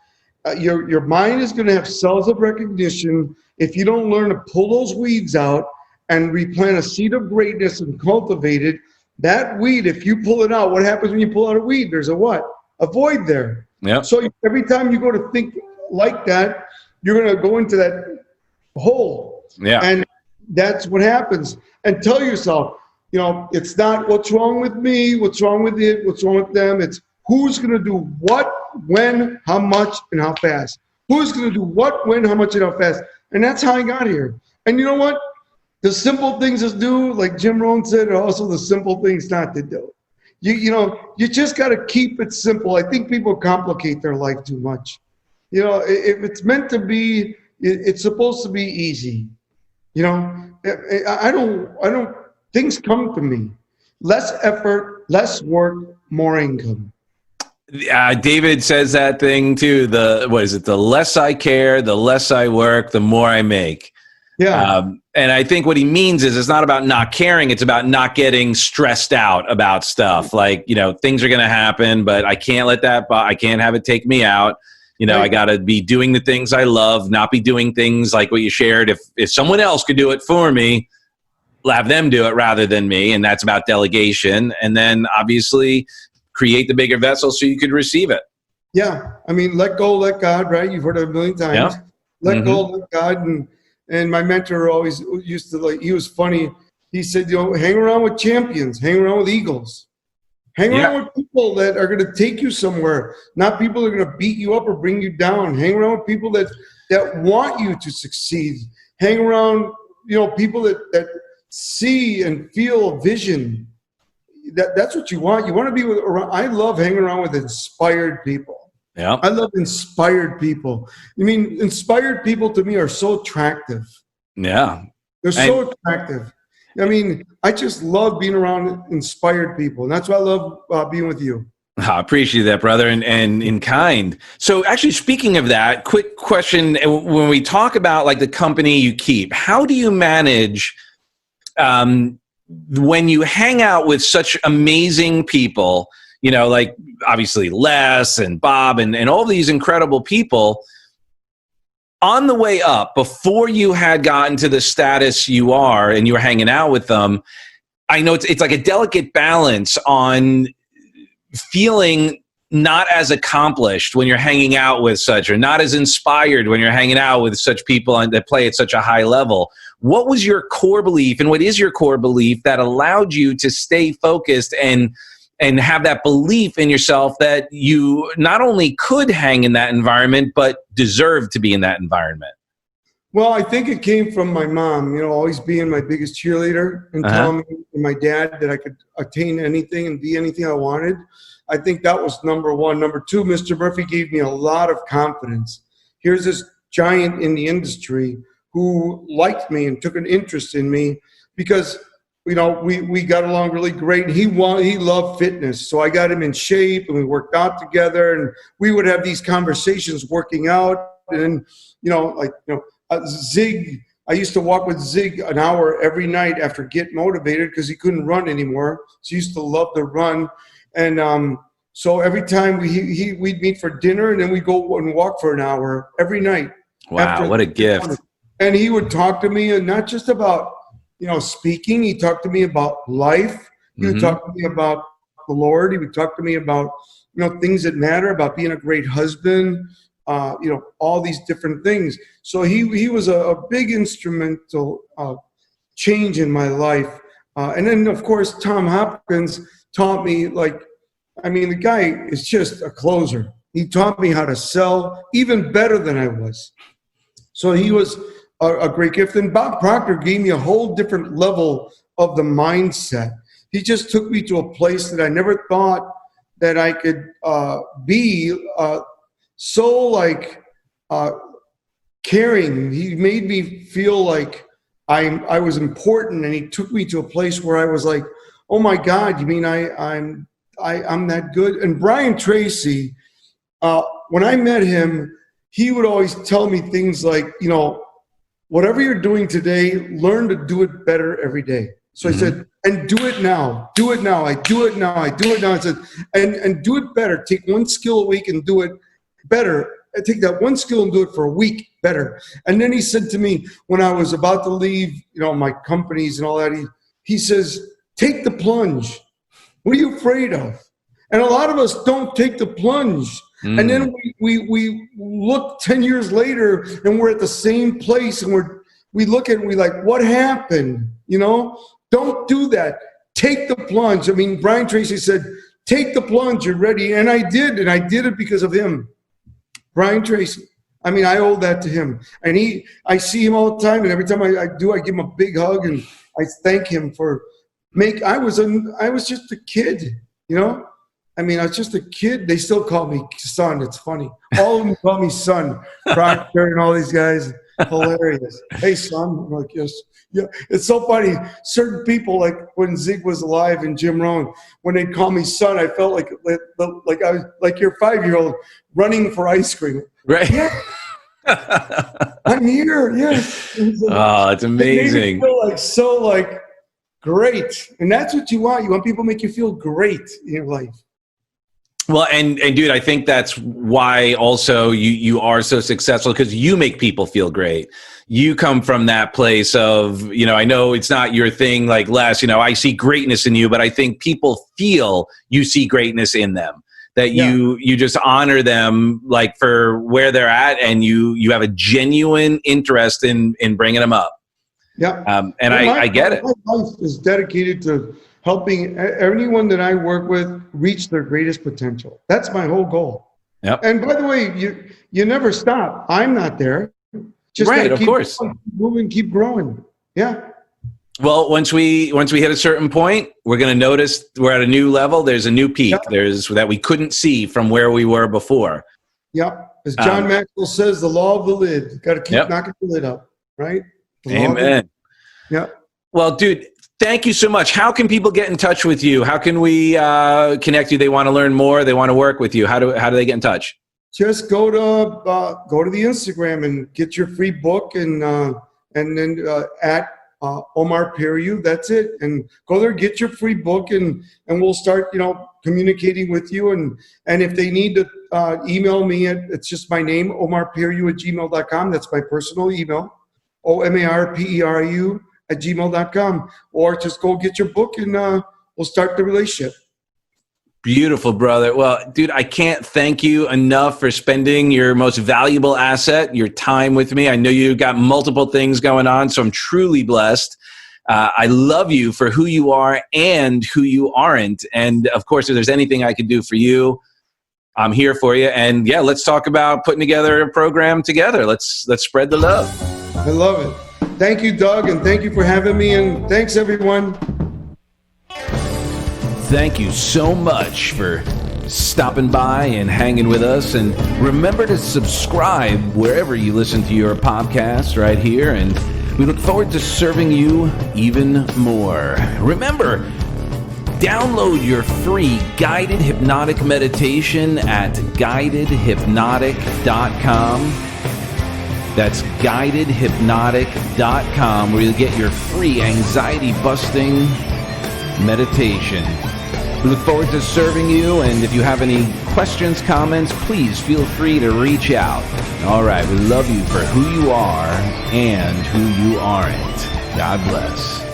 Your mind is going to have cells of recognition. If you don't learn to pull those weeds out and replant a seed of greatness and cultivate it, that weed, if you pull it out, what happens when you pull out a weed? There's a what? A void there. So every time you go to think like that, you're going to go into that hole. And that's what happens. And tell yourself, it's not what's wrong with me, what's wrong with it, what's wrong with them. It's who's going to do what, when, how much, and how fast. Who's going to do what, when, how much, and how fast. And that's how I got here. And you know what? The simple things to do, like Jim Rohn said, are also the simple things not to do. You just got to keep it simple. I think people complicate their life too much. If it's meant to be, it's supposed to be easy. I don't, things come to me. Less effort, less work, more income. David says that thing too. The less I care, the less I work, the more I make. And I think what he means is it's not about not caring. It's about not getting stressed out about stuff. Like, things are going to happen, but I can't let that, I can't have it take me out. I got to be doing the things I love, not be doing things like what you shared. If someone else could do it for me, have them do it rather than me. And that's about delegation. And then obviously create the bigger vessel so you could receive it. I mean, let go, let God, right? You've heard it a million times. Let go, let God. And my mentor always used to, he was funny. He said, hang around with champions, hang around with eagles. Hang around with people that are going to take you somewhere, not people that are going to beat you up or bring you down. Hang around with people that want you to succeed. Hang around, people that see and feel vision. That's what you want. You want to be around. I love hanging around with inspired people. I love inspired people. Inspired people to me are so attractive. They're so attractive. I just love being around inspired people. And that's why I love being with you. I appreciate that, brother, and in kind. So actually, speaking of that, quick question. When we talk about like the company you keep, how do you manage when you hang out with such amazing people, like obviously Les and Bob and all these incredible people, on the way up, before you had gotten to the status you are and you were hanging out with them, I know it's like a delicate balance on feeling not as accomplished when you're hanging out with such, or not as inspired when you're hanging out with such people that play at such a high level. What was your core belief, and what is your core belief that allowed you to stay focused and have that belief in yourself that you not only could hang in that environment, but deserve to be in that environment? Well, I think it came from my mom, always being my biggest cheerleader and telling me and my dad that I could attain anything and be anything I wanted. I think that was number one. Number two, Mr. Murphy gave me a lot of confidence. Here's this giant in the industry who liked me and took an interest in me because, you know, we got along really great. He loved fitness. So I got him in shape and we worked out together and we would have these conversations working out. And then, you know, like, you know, Zig, I used to walk with Zig an hour every night after Get Motivated because he couldn't run anymore. So he used to love to run. And so every time we'd meet for dinner and then we'd go and walk for an hour every night. Wow, what a gift. And he would talk to me and not just about, you know, speaking. He talked to me about life. He would talk to me about the Lord. He would talk to me about, you know, things that matter, about being a great husband, you know, all these different things. So he was a big instrumental change in my life. And then, of course, Tom Hopkins taught me, like, I mean, the guy is just a closer. He taught me how to sell even better than I was. So he was a great gift. And Bob Proctor gave me a whole different level of the mindset. He just took me to a place that I never thought that I could be so like caring. He made me feel like I was important, and he took me to a place where I was like, oh my God, you mean I'm that good? And Brian Tracy, when I met him, he would always tell me things like, you know, whatever you're doing today, learn to do it better every day. So I said, and do it now. Do it now. I do it now. I do it now. I said, and do it better. Take one skill a week and do it better. I take that one skill and do it for a week better. And then he said to me, when I was about to leave, you know, my companies and all that, he says, take the plunge. What are you afraid of? And a lot of us don't take the plunge. And then we look 10 years later and we're at the same place and we look at it and we like, what happened? You know, don't do that. Take the plunge. I mean, Brian Tracy said, take the plunge, you're ready. And I did it because of him. Brian Tracy. I mean, I owe that to him. And I see him all the time, and every time I do, I give him a big hug and I thank him for I was just a kid, you know? I mean, I was just a kid. They still call me son. It's funny. All of them call me son. Proctor and all these guys. Hilarious. Hey, son. I'm like, yes. Yeah. It's so funny. Certain people, like when Zig was alive and Jim Rohn, when they call me son, I felt like I was like your 5-year-old running for ice cream. Right. Yeah. I'm here. Yes. Oh, it's amazing. It made me feel like so like great. And that's what you want. You want people to make you feel great in your life. Well, and dude, I think that's why also you are so successful, because you make people feel great. You come from that place of, you know, I know it's not your thing like Les, you know, I see greatness in you, but I think people feel you see greatness in them, that you just honor them like for where they're at, and you have a genuine interest in bringing them up. Yeah. And I get it. My life is dedicated to helping anyone that I work with reach their greatest potential. That's my whole goal. Yep. And by the way, you never stop. I'm not there. Just right, of keep course. Keep moving, keep growing. Yeah. Well, once we hit a certain point, we're going to notice we're at a new level. There's a new peak. There's that we couldn't see from where we were before. Yep. As John Maxwell says, the law of the lid. Got to keep knocking the lid up, right? Amen. Yeah. Well, dude, thank you so much. How can people get in touch with you? How can we connect you? They want to learn more. They want to work with you. How do they get in touch? Just go to the Instagram and get your free book, and then at Omar Periu. That's it. And go there, get your free book, and we'll start, you know, communicating with you. And if they need to email me, it's just my name, omarperiu@gmail.com. That's my personal email, OMARPERU@gmail.com. Or just go get your book, and we'll start the relationship. Beautiful, brother. Well, dude, I can't thank you enough for spending your most valuable asset, your time with me. I know you got multiple things going on, so I'm truly blessed. I love you for who you are and who you aren't. And of course, if there's anything I can do for you, I'm here for you. And yeah, let's talk about putting together a program together. Let's spread the love. I love it. Thank you, Doug, and thank you for having me. And thanks, everyone. Thank you so much for stopping by and hanging with us. And remember to subscribe wherever you listen to your podcast right here. And we look forward to serving you even more. Remember, download your free guided hypnotic meditation at guidedhypnotic.com. That's guidedhypnotic.com, where you'll get your free anxiety-busting meditation. We look forward to serving you, and if you have any questions, comments, please feel free to reach out. All right, we love you for who you are and who you aren't. God bless.